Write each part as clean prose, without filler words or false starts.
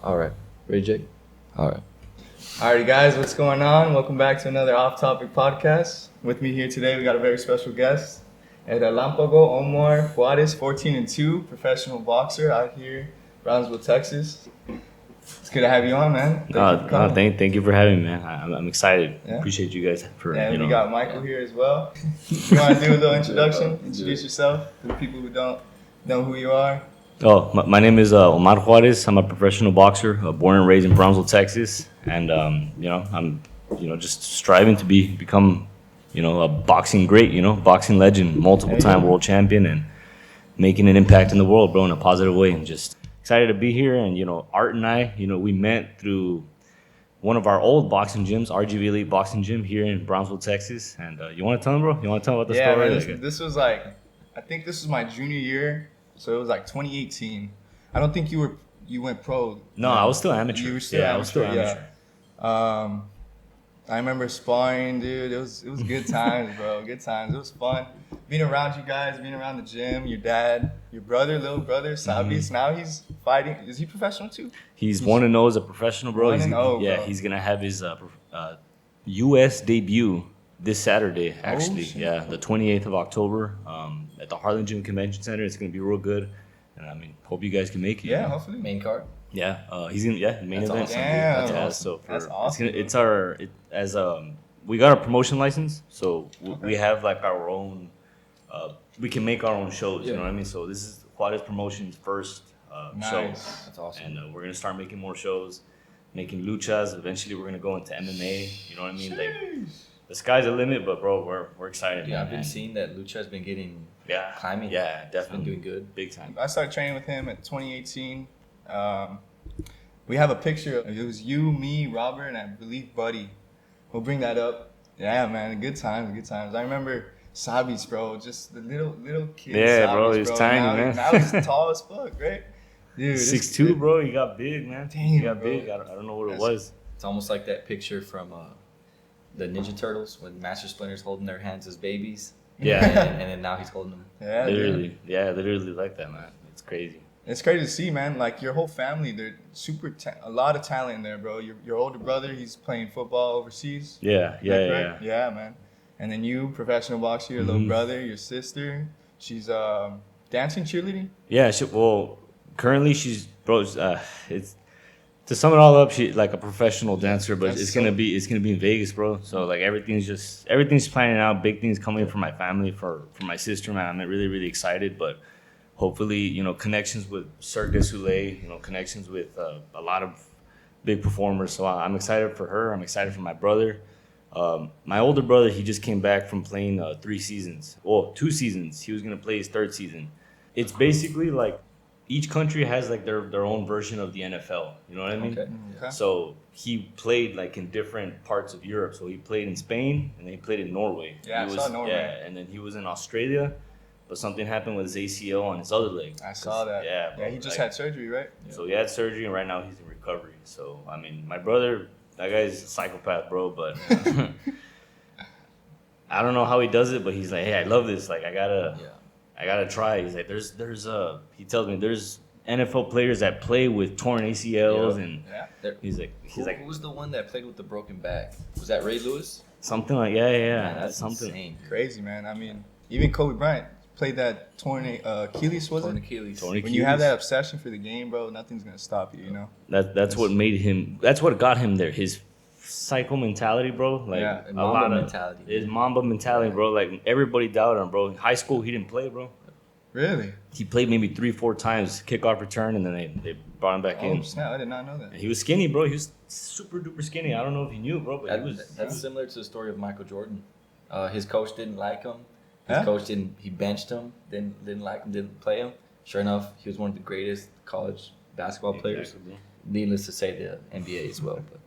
All right. Ready, Jake? All right. Alrighty, guys, what's going on? Welcome back to another Off Topic podcast. With me here today, we got a very special guest, Relampago, Omar, Juarez, 14-2, professional boxer out here, Brownsville, Texas. It's good to have you on, man. Thank you for having me, man. I'm excited. Yeah. Appreciate you guys for. And we got Michael here as well. You want to do a little introduction? Introduce yourself to the people who don't know who you are. Oh, my name is Omar Juarez. I'm a professional boxer, born and raised in Brownsville, Texas, and I'm just striving to become a boxing great, boxing legend, multiple time world champion, and making an impact in the world, bro, in a positive way. And just excited to be here. And Art and I, we met through one of our old boxing gyms, RGV Elite Boxing Gym here in Brownsville, Texas. And you want to tell them, bro? You want to tell them about the story? Yeah, man, this was I think this was my junior year. So it was like 2018. I don't think you went pro. No, I was still amateur. You were still amateur. I was still amateur. Yeah. I remember sparring, dude. It was good times, bro. Good times. It was fun being around you guys, being around the gym. Your dad, your little brother, Sabis. Now he's fighting. Is he professional too? He's 1-0 as a professional, bro. 1-0, bro. He's gonna have his U.S. debut this Saturday, actually. The 28th of October, at the Harlingen Convention Center. It's gonna be real good, and I mean, hope you guys can make it. Yeah, hopefully. Main card. Yeah, he's in. Yeah, main event. Awesome. Damn. That's awesome. That's awesome. We got our promotion license, so we have like our own. We can make our own shows. You know what I mean? So this is Juarez Promotions' first show. That's awesome. And we're gonna start making more shows, making luchas. Eventually, we're gonna go into MMA. You know what I mean? Like, the sky's the limit, but bro, we're excited. Yeah, man. I've been seeing that Lucha has been getting climbing. Yeah, definitely. It's been doing good. Big time. I started training with him in 2018. We have a picture. It was you, me, Robert, and I believe Buddy. We'll bring that up. Yeah, man, good times. I remember Sabis, bro, just the little kid. Yeah, Sabis, bro, he was tiny, man. Now he's tall as fuck, right? Dude, 6'2", bro. He got big, man. Damn, he got bro. big. I don't know what it was. It's almost like that picture from the Ninja Turtles when Master Splinter's holding their hands as babies. Yeah. and then now he's holding them. Yeah, literally. dude. Yeah, literally like that, man. It's crazy. It's crazy to see, man. Like your whole family, they're a lot of talent in there, bro. Your older brother, he's playing football overseas. Yeah, Yeah, man. And then you, professional boxer, your little brother, your sister, she's dancing, cheerleading. Yeah, currently she's it's to sum it all up, she's like a professional dancer, but it's gonna be in Vegas, bro. So like everything's planning out. Big things coming from my family, for my sister, man. I'm really, really excited, but hopefully, connections with Cirque du Soleil, connections with a lot of big performers. So I'm excited for her. I'm excited for my brother. My older brother, he just came back from playing 3 seasons. Well, 2 seasons. He was gonna play his 3rd season. It's basically like each country has like their own version of the NFL. You know what I mean? Okay. So he played like in different parts of Europe. So he played in Spain and then he played in Norway. Yeah, I saw Norway. Yeah, and then he was in Australia, but something happened with his ACL on his other leg. I saw that. Yeah, bro, he just had surgery, right? So he had surgery and right now he's in recovery. So I mean, my brother, that guy's a psychopath, bro. But I don't know how he does it, but he's like, hey, I love this. Like, I gotta try. He's like, he tells me there's NFL players that play with torn ACLs, and he's like, who was the one that played with the broken back? Was that Ray Lewis? Something like, yeah. Man, that's something insane. Crazy, man. I mean, even Kobe Bryant played that torn Achilles, was Torn it? Achilles. When you have that obsession for the game, bro, nothing's gonna stop you. You know. That's what made him. That's what got him there. His psycho mentality, bro. Like his Mamba mentality, bro. Like everybody doubted him, bro. In high school, he didn't play, bro. Really? He played maybe 3-4 times, kickoff return, and then they brought him back in. Oh snap! I did not know that. And he was skinny, bro. He was super duper skinny. I don't know if you knew, bro, but that's similar to the story of Michael Jordan. His coach didn't like him. He benched him, didn't like him, didn't play him. Sure enough, he was one of the greatest college basketball players. Exactly. Needless to say, the NBA as well. But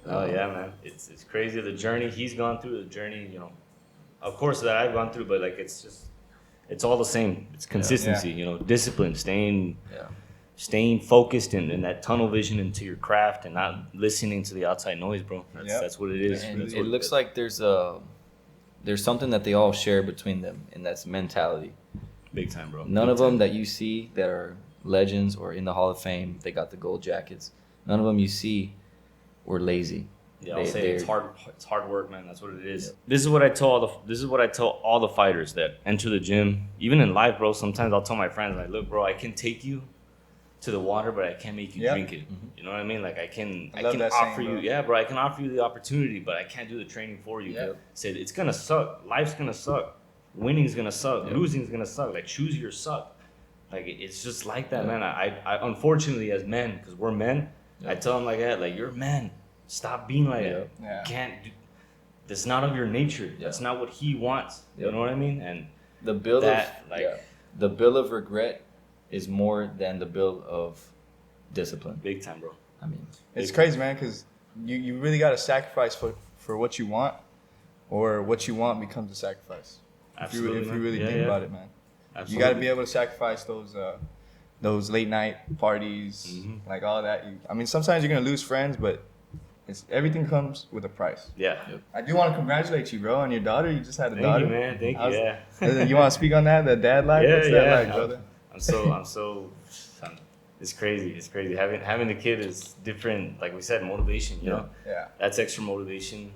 oh yeah, man, it's crazy the journey he's gone through. The journey, of course that I've gone through, but like it's all the same. It's consistency, discipline, staying focused and that tunnel vision into your craft and not listening to the outside noise, bro. That's what it is. And it looks like there's something that they all share between them, and that's mentality. Big time, bro. None of them that you see that are legends or in the Hall of Fame. They got the gold jackets. None of them you see were lazy. Yeah, I'll say it's hard. It's hard work, man. That's what it is. Yep. This is what I tell all the fighters that enter the gym, even in life, bro. Sometimes I'll tell my friends, like, look, bro, I can take you to the water, but I can't make you drink it. Mm-hmm. You know what I mean? Like I can offer you, bro. I can offer you the opportunity, but I can't do the training for you. Yep. Said it's gonna suck. Life's gonna suck. Winning's gonna suck. Yep. Losing's gonna suck. Like choose your suck. Like it's just like that, man. I unfortunately as men, because we're men, I tell them like that. Like you're men. Stop being like that. Yeah. You can't do. That's not of your nature. That's not what he wants. You know what I mean? And the bill the bill of regret is more than the bill of discipline. Big time, bro. I mean, it's crazy, man, because you really got to sacrifice for what you want, or what you want becomes a sacrifice. Absolutely, if you really think about it, man. Absolutely. You got to be able to sacrifice those late night parties, like all that. I mean, sometimes you're gonna lose friends, but everything comes with a price. Yeah. I do want to congratulate you, bro, on your daughter. You just had a Thank daughter. you, man. Thank you. You want to speak on that? The dad life? What's that like, brother? It's crazy. It's crazy. Having a kid is different. Like we said, motivation. You know. Yeah. That's extra motivation.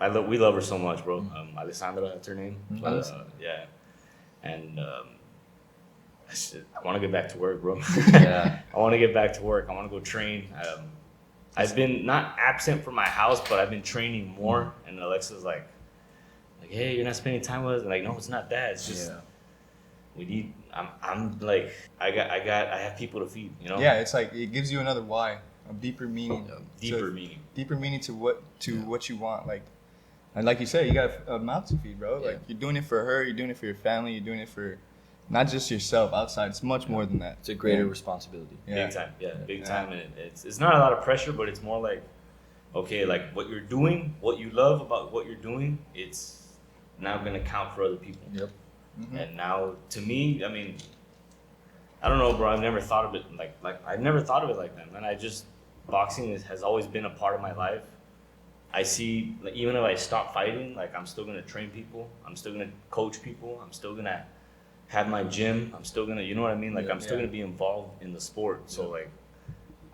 We love her so much, bro. Alessandra, that's her name. Yeah. And I want to get back to work, bro. I want to get back to work. I want to go train. I've been not absent from my house, but I've been training more. And Alexa's like, hey, you're not spending time with us. And like, no, it's not that. It's just we need. I'm like, I have people to feed. You know. Yeah, it's like it gives you another why, a deeper meaning. Deeper meaning to what you want. Like, and like you said, you got a mouth to feed, bro. Like you're doing it for her. You're doing it for your family. You're doing it for. Not just yourself outside. It's much more than that. It's a greater responsibility. Big time. Yeah, big time. And it's not a lot of pressure, but it's more like, okay, like what you're doing, what you love about what you're doing, it's now going to count for other people. Yep. Mm-hmm. And now, to me, I mean, I don't know, bro. I've never thought of it like I've never thought of it like that, man. Boxing has always been a part of my life. I see, like, even if I stop fighting, like I'm still going to train people. I'm still going to coach people. I'm still going to have my gym. I'm still gonna, you know what I mean? Like I'm still gonna be involved in the sport. So like,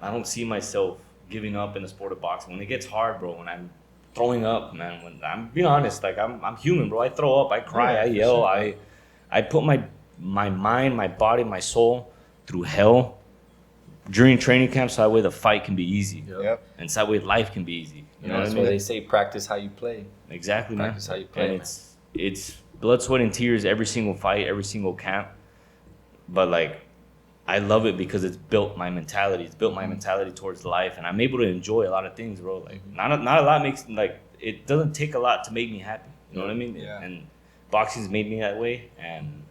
I don't see myself giving up in the sport of boxing. When it gets hard, bro, when I'm throwing up, man, when I'm being honest, like I'm human, bro. I throw up, I cry, I yell, sure. I put my mind, my body, my soul through hell during training camp, so that way the fight can be easy. Yep. And so that way life can be easy. You know that's what I mean? why they say practice how you play. Exactly, man. Practice how you play. And it's blood, sweat, and tears every single fight, every single camp. But like, I love it because it's built my mentality. It's built my mentality towards life, and I'm able to enjoy a lot of things, bro. Like, not a lot makes, like, it doesn't take a lot to make me happy. You know what I mean? Yeah. And boxing's made me that way, and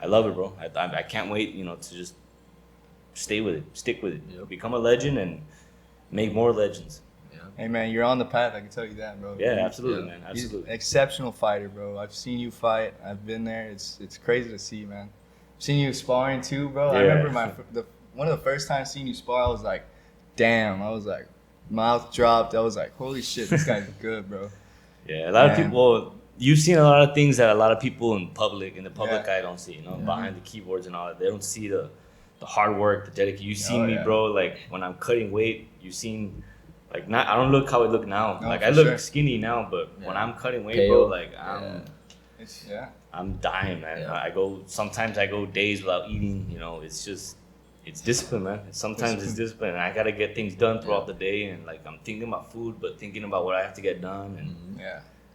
I love it, bro. I can't wait, to just stay with it, stick with it, become a legend, and make more legends. Hey, man, you're on the path. I can tell you that, bro. Yeah, absolutely, man. Absolutely. You're an exceptional fighter, bro. I've seen you fight. I've been there. It's crazy to see, man. I've seen you sparring, too, bro. Yeah. I remember one of the first times seeing you spar, I was like, damn. I was like, mouth dropped. I was like, holy shit, this guy's good, bro. Yeah, a lot of people, you've seen a lot of things that a lot of people in the public eye don't see, behind the keyboards and all that. They don't see the hard work, the dedication. You've seen me, bro, like, when I'm cutting weight, you've seen... Like, I don't look how I look now. No, like I look skinny now, but when I'm cutting weight, bro, like I'm dying, man. Yeah. Sometimes I go days without eating. It's discipline, man. Sometimes it's discipline, and I gotta get things done throughout the day. And like I'm thinking about food, but thinking about what I have to get done. And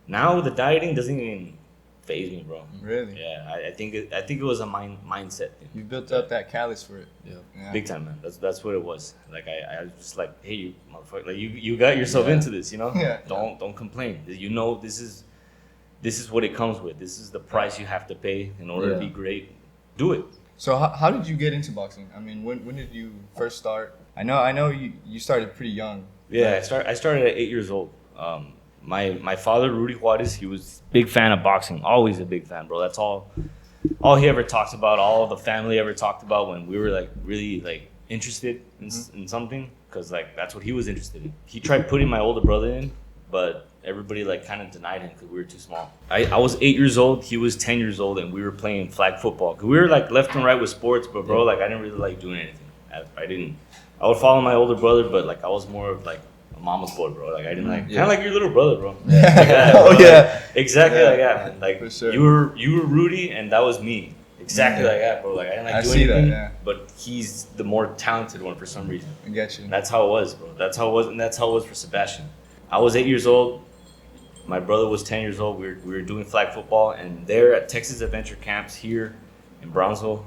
now the dieting doesn't even faze me, bro. Really? Yeah, I think it was a mindset thing. You built up that callus for it. Yeah. Big time, man. That's what it was. Like I was just like, hey, you motherfucker, like you got yourself into this, Don't complain. This is what it comes with. This is the price you have to pay in order to be great. Do it. So how did you get into boxing? I mean, when did you first start? I know you started pretty young. Yeah, I started at 8 years old. My father, Rudy Juarez, he was a big fan of boxing. Always a big fan, bro. That's all he ever talked about. All the family ever talked about when we were like really like interested in something, because like that's what he was interested in. He tried putting my older brother in, but everybody like kind of denied him because we were too small. I was 8 years old, he was 10 years old, and we were playing flag football. Cause we were like left and right with sports, but bro, like I didn't really like doing anything. I would follow my older brother, but like I was more of like a mama's boy, bro. Like I didn't like, kind of like your little brother, bro. Yeah. Like that, bro. Oh yeah. Exactly like that, man. Like For sure. you were Rudy, and that was me. Exactly like that, bro. Like I didn't like doing anything, but he's the more talented one for some reason. I get you. And that's how it was, bro. That's how it was, and that's how it was for Sebastian. I was 8 years old. My brother was 10 years old. We were doing flag football, and there at Texas Adventure Camps here in Brownsville,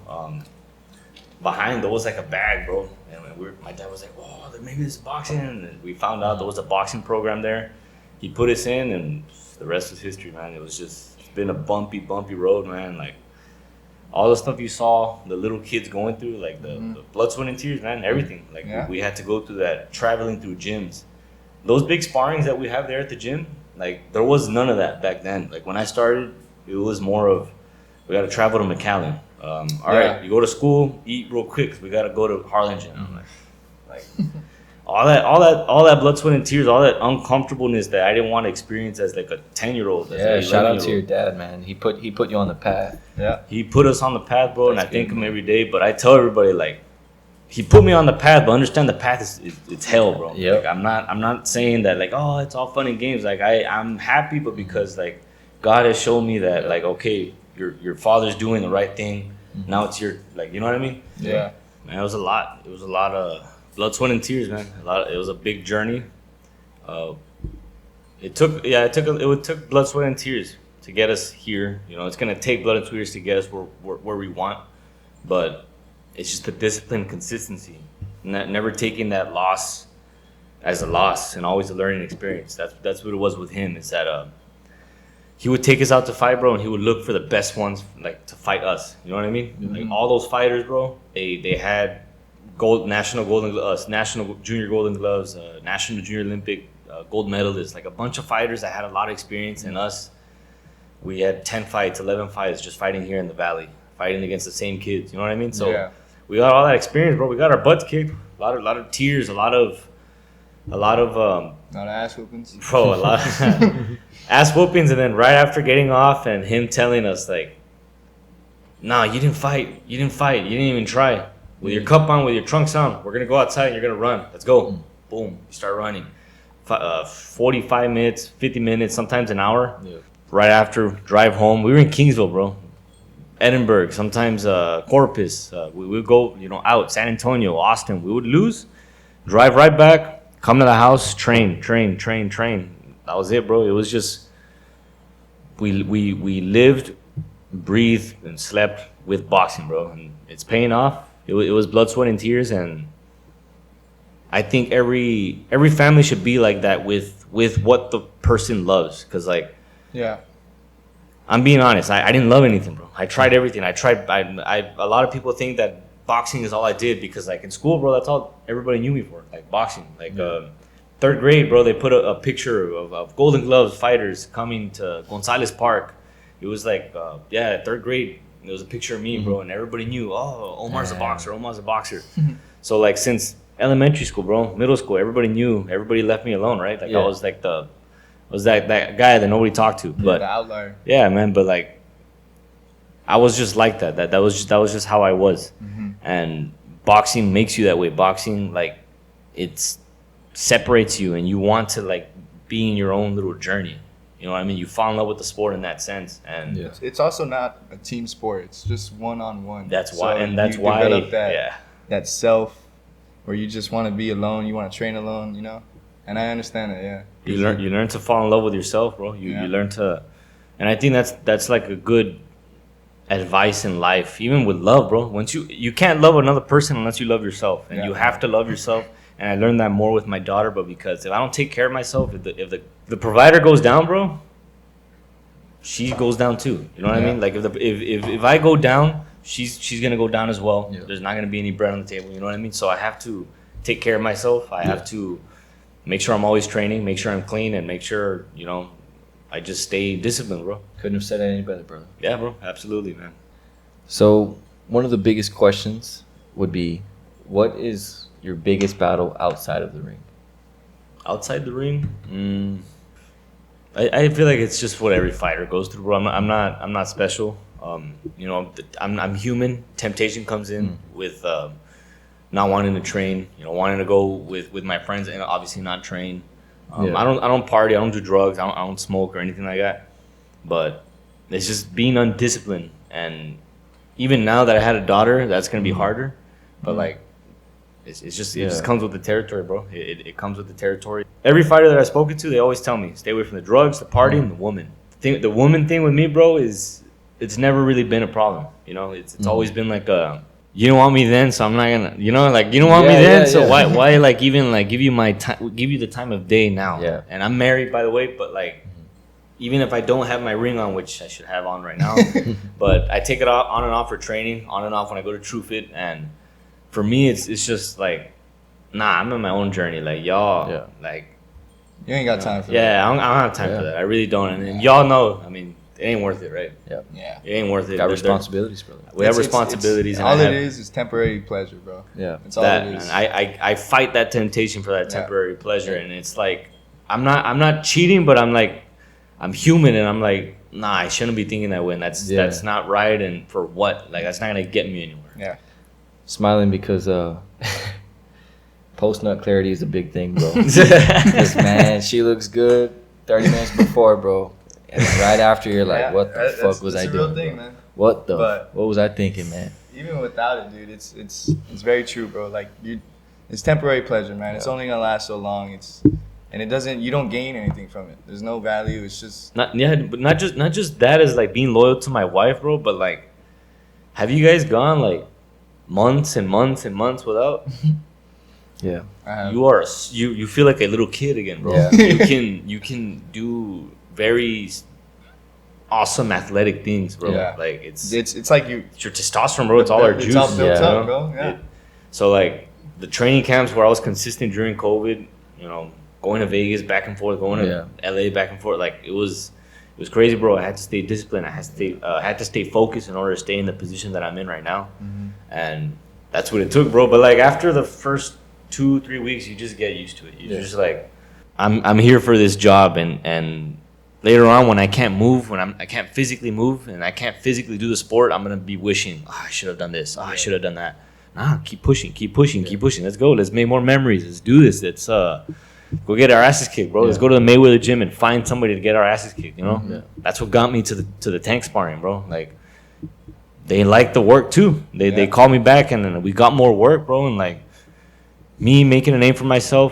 behind there was like a bag, bro. And my dad was like, "Oh, maybe there's boxing." And we found out there was a boxing program there. He put us in, and the rest was history, man. It's been a bumpy road, man. Like all the stuff you saw the little kids going through, like the blood, sweat, and tears, man. Everything. Like we had to go through that, traveling through gyms. Those big sparrings that we have there at the gym, like there was none of that back then. Like when I started, it was more of we got to travel to McAllen. All right, you go to school, eat real quick 'cause we got to go to Harlingen. I'm like all that blood, sweat, and tears, all that uncomfortableness that I didn't want to experience as like a 10-year-old. Yeah, shout out to your dad, man. He put you on the path. Yeah, he put us on the path, bro, and I thank him every day. But I tell everybody like, he put me on the path, but understand the path is it's hell, bro. Yeah, like, I'm not saying that like, oh, it's all fun and games. Like I'm happy, but because like God has shown me that like, okay, your father's doing the right thing. Now it's your, like, you know what I mean? Yeah. Man, it was a lot of blood, sweat, and tears, man. It was a big journey. It took blood, sweat, and tears to get us here. You know, it's gonna take blood and tears to get us where we want, but it's just the discipline and consistency. Never taking that loss as a loss and always a learning experience. That's what it was with him, is that he would take us out to fight, bro, and he would look for the best ones, like, to fight us. You know what I mean? Like, all those fighters, bro, they had national junior golden gloves, national junior Olympic gold medalists, like a bunch of fighters that had a lot of experience. And us, we had 10 fights, 11 fights just fighting here in the valley, fighting against the same kids. You know what I mean? So we got all that experience, bro. We got our butts kicked, a lot of tears, a lot of ass whoopings. Bro, a lot of ass whoopings, and then right after getting off and him telling us like, "Nah, you didn't fight, you didn't even try. With your cup on, with your trunks on, we're gonna go outside and you're gonna run. Let's go." Boom, you start running. 45 minutes, 50 minutes, sometimes an hour. Yeah. Right after, drive home. We were in Kingsville, bro. Edinburgh, sometimes Corpus. We would go, out, San Antonio, Austin. We would lose, drive right back, come to the house, train. That was it, bro. It was just, we lived, breathed, and slept with boxing, bro. And it's paying off. It was blood, sweat, and tears. And I think every family should be like that with what the person loves. Because, like, I'm being honest. I didn't love anything, bro. I tried everything. A lot of people think that boxing is all I did because, like, in school, bro, that's all everybody knew me for, like, boxing. Like, third grade, bro, they put a picture of Golden Gloves fighters coming to Gonzalez Park. It was like, third grade. There was a picture of me, bro, and everybody knew, oh, Omar's a boxer. So, like, since elementary school, bro, middle school, everybody knew, everybody left me alone, right? Like, I was like that guy that nobody talked to. But the outlier. Yeah, man, but, like, I was just like that. That was just how I was. And boxing makes you that way. Boxing, like, it separates you, and you want to, like, be in your own little journey. You know what I mean? You fall in love with the sport in that sense, and it's also not a team sport. It's just one-on-one. That's why, and that's why develop that self, where you just want to be alone. You want to train alone. And I understand that. Yeah. You learn to fall in love with yourself, bro. You learn to, and I think that's like a good advice in life, even with love, bro. Once you can't love another person unless you love yourself, and you have to love yourself. And I learned that more with my daughter, but because if I don't take care of myself, if the provider goes down, bro, she goes down too. You know what I mean? Like if I go down, she's gonna go down as well. Yeah. There's not gonna be any bread on the table. You know what I mean? So I have to take care of myself. I have to make sure I'm always training, make sure I'm clean, and make sure I just stay disciplined, bro. Couldn't have said it any better, brother. Yeah, bro. Absolutely, man. So one of the biggest questions would be, what is your biggest battle outside of the ring? Outside the ring? I feel like it's just what every fighter goes through, bro. I'm not special. You know, I'm human. Temptation comes in with not wanting to train. You know, wanting to go with my friends and obviously not train. I don't party. I don't do drugs. I don't smoke or anything like that. But it's just being undisciplined. And even now that I had a daughter, that's gonna be harder. But like, it just comes with the territory, bro. It comes with the territory. Every fighter that I've spoken to, they always tell me, stay away from the drugs, the party, and the woman. The woman thing with me, bro, is it's never really been a problem. You know, it's always been like you don't want me then, so I'm not gonna. You know, like you don't want me then, so why like even like give you my time, give you the time of day now. Yeah. And I'm married, by the way, but like even if I don't have my ring on, which I should have on right now, but I take it on and off for training, on and off when I go to True Fit, and for me, it's just like, nah, I'm on my own journey. Like y'all, like you ain't got time for that. Yeah, I don't have time for that. I really don't. And y'all know, I mean, it ain't worth it, right? Yeah. It ain't worth it. Got responsibilities, brother. We have responsibilities. All it is temporary pleasure, bro. Yeah. It's all it is. And I fight that temptation for that temporary pleasure, and it's like I'm not cheating, but I'm like I'm human, and I'm like, nah, I shouldn't be thinking that way. And that's not right. And for what? Like that's not gonna get me anywhere. Yeah. Smiling because post nut clarity is a big thing, bro. Because man, she looks good 30 minutes before, bro. And right after, you're like, what the fuck was I doing? Real thing, man. What was I thinking, man? Even without it, dude, it's very true, bro. Like it's temporary pleasure, man. It's only gonna last so long. You don't gain anything from it. There's no value. It's just but not just that is like being loyal to my wife, bro. But like, have you guys gone like months and months and months without? Yeah. You feel like a little kid again, bro. Yeah. You can do very awesome athletic things, bro. Yeah. Like it's like it's your testosterone, bro. It's all our juice. It's all built up, bro. Yeah. So like the training camps where I was consistent during COVID, you know, going to Vegas back and forth, going to LA back and forth, like it was crazy, bro. I had to stay disciplined. I had to stay focused in order to stay in the position that I'm in right now, and that's what it took, bro. But like after the first 2-3 weeks, you just get used to it. You're just like, I'm here for this job, and later on when I can't move, I can't physically move and I can't physically do the sport, I'm gonna be wishing, I should have done this. I should have done that. Nah, keep pushing. Let's go. Let's make more memories. Let's do this. Let's go get our asses kicked, bro. Let's go to the Mayweather gym and find somebody to get our asses kicked. You know, that's what got me to the tank sparring, bro. Like they like the work too. They called me back and then we got more work, bro. And like me making a name for myself,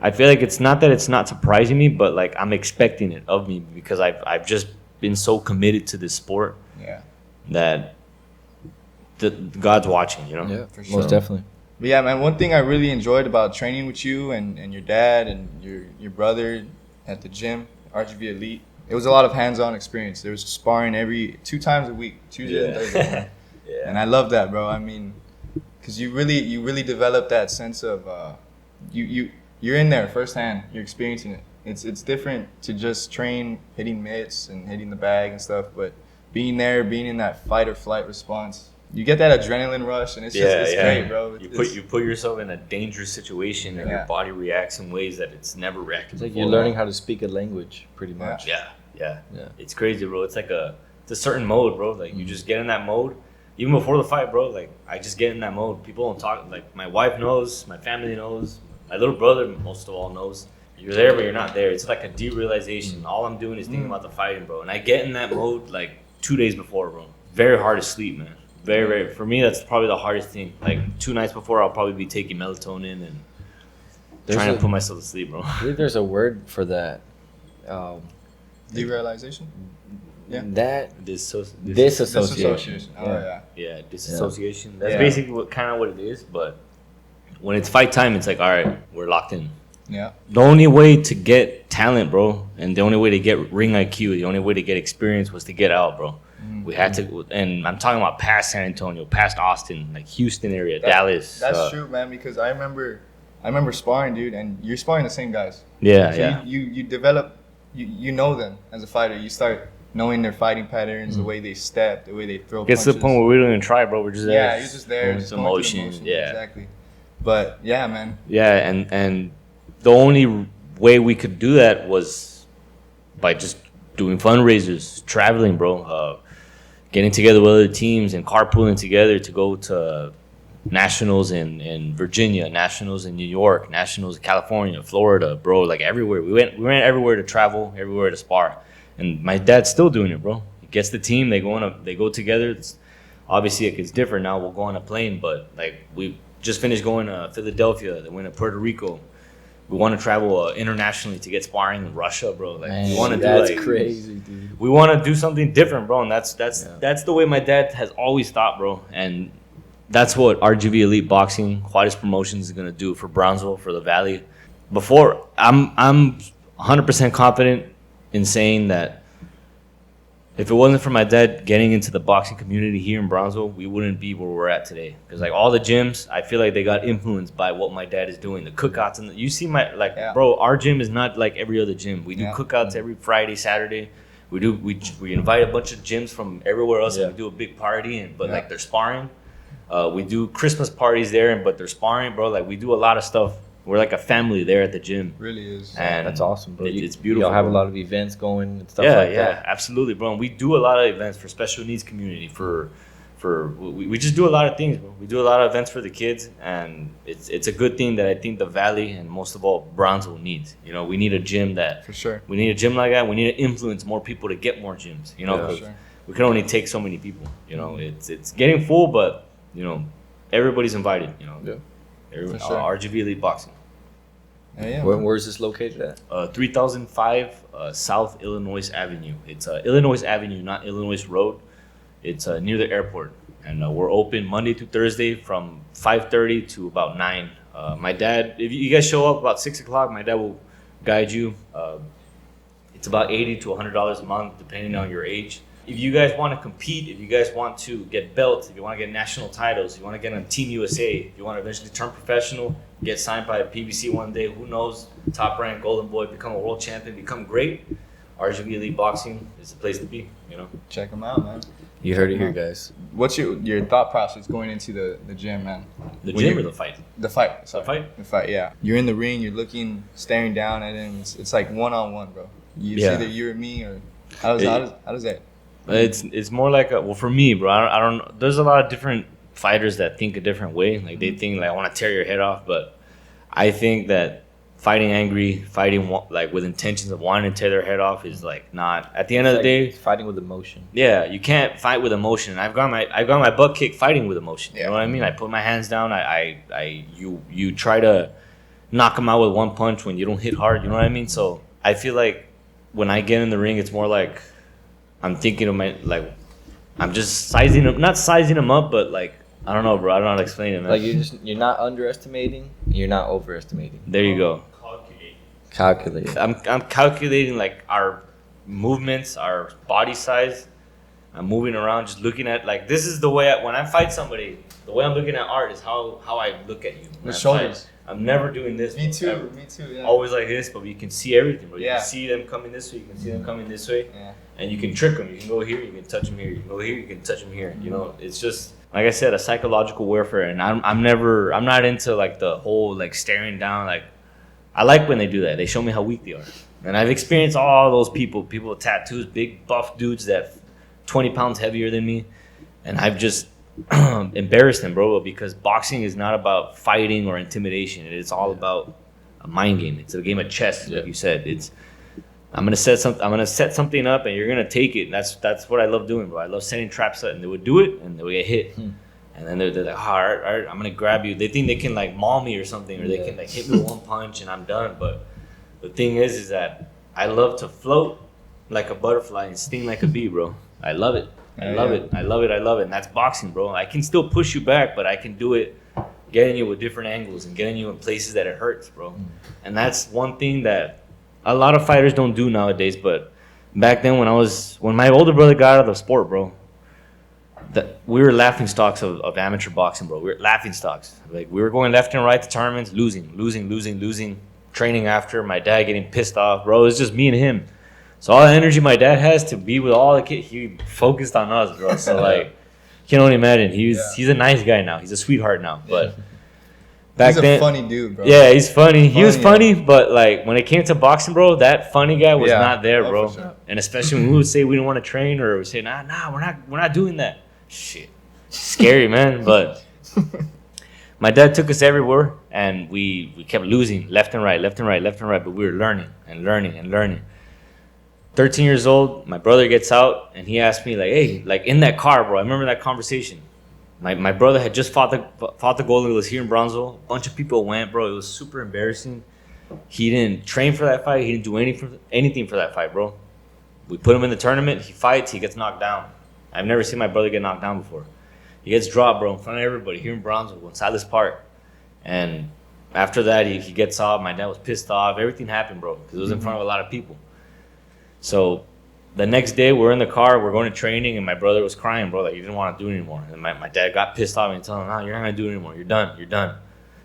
I feel like it's not that it's not surprising me, but like I'm expecting it of me because I've just been so committed to this sport that God's watching, you know. Yeah, for sure. most definitely. But yeah, man, one thing I really enjoyed about training with you and your dad and your brother at the gym, RGV Elite, it was a lot of hands-on experience. There was sparring 2 times a week, Tuesdays and Thursdays. And I love that, bro. I mean, because you really develop that sense of you're in there firsthand. You're experiencing it. It's different to just train hitting mitts and hitting the bag and stuff, but being there, being in that fight or flight response, you get that adrenaline rush, and it's great, bro. You put yourself in a dangerous situation, and your body reacts in ways that it's never reacted. It's like you're learning how to speak a language, pretty much. Yeah. It's crazy, bro. It's like it's a certain mode, bro. Like you just get in that mode. Even before the fight, bro, like I just get in that mode. People don't talk. Like my wife knows, my family knows, my little brother most of all knows. You're there, but you're not there. It's like a derealization. All I'm doing is thinking about the fighting, bro. And I get in that mode like 2 days before, bro. Very hard to sleep, man. Very, very. For me, that's probably the hardest thing. Like 2 nights before, I'll probably be taking melatonin and trying to put myself to sleep, bro. I think there's a word for that. Derealization? Yeah. That disassociation. Yeah, disassociation. That's basically what it is. But when it's fight time, it's like, all right, we're locked in. Yeah. The only way to get talent, bro, and the only way to get ring IQ, the only way to get experience was to get out, bro. We had to, and I'm talking about past San Antonio, past Austin, like Houston area, Dallas. That's true, man, because I remember sparring, dude, and you're sparring the same guys. Yeah, You develop, you know them as a fighter. You start knowing their fighting patterns, the way they step, the way they throw punches. Gets to the point where we don't even try, bro. We're just there. Yeah, you're just there. It's emotion. Yeah. Exactly. But, yeah, man. Yeah, and the only way we could do that was by just doing fundraisers, traveling, bro, getting together with other teams and carpooling together to go to nationals in Virginia, nationals in New York, nationals in California, Florida, bro, like everywhere. We went everywhere to travel, everywhere to spar. And my dad's still doing it, bro. He gets the team, they go together. Obviously, it's different now. We'll go on a plane, but like we just finished going to Philadelphia, then went to Puerto Rico. We want to travel internationally to get sparring in Russia, bro. Like, man, we want to do that's like crazy, dude. We want to do something different, bro. And that's the way my dad has always thought, bro. And that's what RGV Elite Boxing, Juarez Promotions is gonna do for Brownsville, for the Valley. Before, I'm 100% confident in saying that if it wasn't for my dad getting into the boxing community here in Brownsville, we wouldn't be where we're at today. Because like all the gyms, I feel like they got influenced by what my dad is doing. The cookouts, and you see bro, our gym is not like every other gym. We do cookouts every Friday, Saturday. We invite a bunch of gyms from everywhere else, and we do a big party. But like they're sparring. We do Christmas parties there, but they're sparring, bro. Like we do a lot of stuff. We're like a family there at the gym. Really is. And that's awesome, bro. It's beautiful. Y'all have a lot of events going and stuff like that. Yeah, absolutely, bro. And we do a lot of events for special needs community. We just do a lot of things, bro. We do a lot of events for the kids, and it's a good thing that I think the Valley and most of all Brownsville needs. You know, we need a gym that for sure. We need a gym like that. We need to influence more people to get more gyms. You know, because we can only take so many people. You know, it's getting full, but you know, everybody's invited. You know, RGV Elite Boxing. Yeah. Where's this located at? 3005 South Illinois Avenue. It's Illinois Avenue, not Illinois Road. It's near the airport, and we're open Monday to Thursday from 5:30 to about 9. My dad, if you guys show up about 6 o'clock, my dad will guide you. It's about $80 to $100 a month, depending on your age. If you guys want to compete, if you guys want to get belts, if you want to get national titles, if you want to get on Team USA, if you want to eventually turn professional, get signed by a PBC one day, who knows, top rank, golden boy, become a world champion, become great, RGV Elite Boxing is the place to be, you know? Check them out, man. You heard it here, guys. What's your thought process going into the gym, man? The gym or the fight? The fight. The fight? The fight, yeah. You're in the ring, you're looking, staring down at him. It's like one-on-one, bro. It's either you or me, or how does that? It's more like well, for me, bro. I don't. There's a lot of different fighters that think a different way. Like they think like I want to tear your head off, but I think that fighting angry, fighting like with intentions of wanting to tear their head off is like not. At the end of the day, fighting with emotion. Yeah, you can't fight with emotion. I've got my butt kicked fighting with emotion. You know what I mean? I put my hands down. You try to knock them out with one punch when you don't hit hard. You know what I mean? So I feel like when I get in the ring, it's more like I'm thinking of I'm just not sizing them up, but like, I don't know, bro. I don't know how to explain it, man. Like you're not underestimating, you're not overestimating. There you go. Calculate. I'm calculating like our movements, our body size. I'm moving around, just looking at like this is the way when I fight somebody. The way I'm looking at art is how I look at you. The shoulders. I'm never doing this. Me too. Yeah. Always like this, but you can see everything, bro. You can see them coming this way. You can see them coming this way. Yeah. And you can trick them. You can go here. You can touch them here. You can go here. You can touch them here. You know, it's just like I said, a psychological warfare. And I'm not into like the whole like staring down. Like I like when they do that. They show me how weak they are. And I've experienced all those people with tattoos, big buff dudes that 20 pounds heavier than me, and I've just embarrassed them, bro. Because boxing is not about fighting or intimidation. It's all about a mind game. It's a game of chess, like you said. I'm gonna set something up, and you're gonna take it. And that's what I love doing, bro. I love setting traps up, and they would do it, and they would get hit. And then they're like, all right, I'm gonna grab you. They think they can like maul me or something, or they can like hit me with one punch, and I'm done. But the thing is that I love to float like a butterfly and sting like a bee, bro. I love it. I love it. And that's boxing, bro. I can still push you back, but I can do it getting you with different angles and getting you in places that it hurts, bro. And that's one thing that a lot of fighters don't do nowadays. But back then when my older brother got out of the sport, bro, we were laughing stocks of amateur boxing, bro. We were laughing stocks. Like we were going left and right to tournaments, losing, training after, my dad getting pissed off, bro. It was just me and him. So all the energy my dad has to be with all the kids, he focused on us, bro. So like, you can only imagine. He's a nice guy now. He's a sweetheart now. But Back he's then, a funny dude, bro. Yeah, he's funny. He was funny, yeah. but like when it came to boxing, bro, that funny guy was not there, bro. For sure. And especially when we would say we didn't want to train, or we say, nah, we're not doing that. Shit, scary, man. But my dad took us everywhere, and we kept losing left and right. But we were learning. 13 years old, my brother gets out, and he asked me like, hey, like in that car, bro. I remember that conversation. My brother had just fought the goal. It was here in Bronzeville. A bunch of people went, bro. It was super embarrassing. He didn't train for that fight. He didn't do anything for that fight, bro. We put him in the tournament. He fights. He gets knocked down. I've never seen my brother get knocked down before. He gets dropped, bro, in front of everybody here in Bronzeville, in Silas Park. And after that, he gets off. My dad was pissed off. Everything happened, bro, because it was in front of a lot of people. So the next day, we're in the car, we're going to training, and my brother was crying, bro. Like, he didn't want to do it anymore. And my dad got pissed off and told him, no, you're not going to do it anymore. You're done.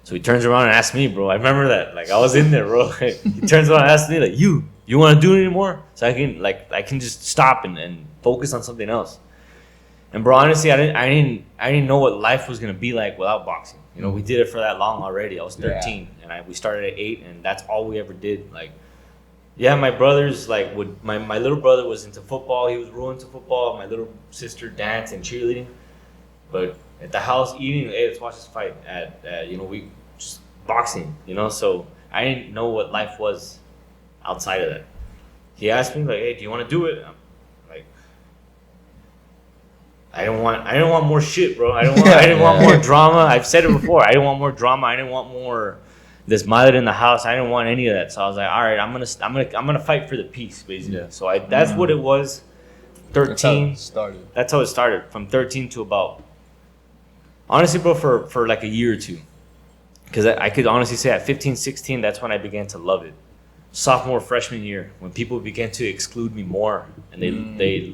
So he turns around and asks me, bro. I remember that. Like, I was in there, bro. He turns around and asks me, like, you want to do it anymore? So I can just stop and focus on something else. And, bro, honestly, I didn't know what life was going to be like without boxing. You know, we did it for that long already. I was 13, and we started at 8, and that's all we ever did. Like, yeah, my brothers, like, my little brother was into football. He was real into football. My little sister danced and cheerleading. But at the house eating, hey, let's watch this fight. We just boxing, you know? So I didn't know what life was outside of that. He asked me, like, hey, do you want to do it? I'm like, I didn't want more shit, bro. I didn't want more drama. I've said it before. I didn't want more drama. I didn't want more this mother in the house. I didn't want any of that. So I was like, all right, I'm gonna fight for the peace, basically. Yeah. So that's what it was. 13. That's how it started. From 13 to about, honestly, bro, for like a year or two. Because I could honestly say at 15, 16, that's when I began to love it. Sophomore, freshman year, when people began to exclude me more, and they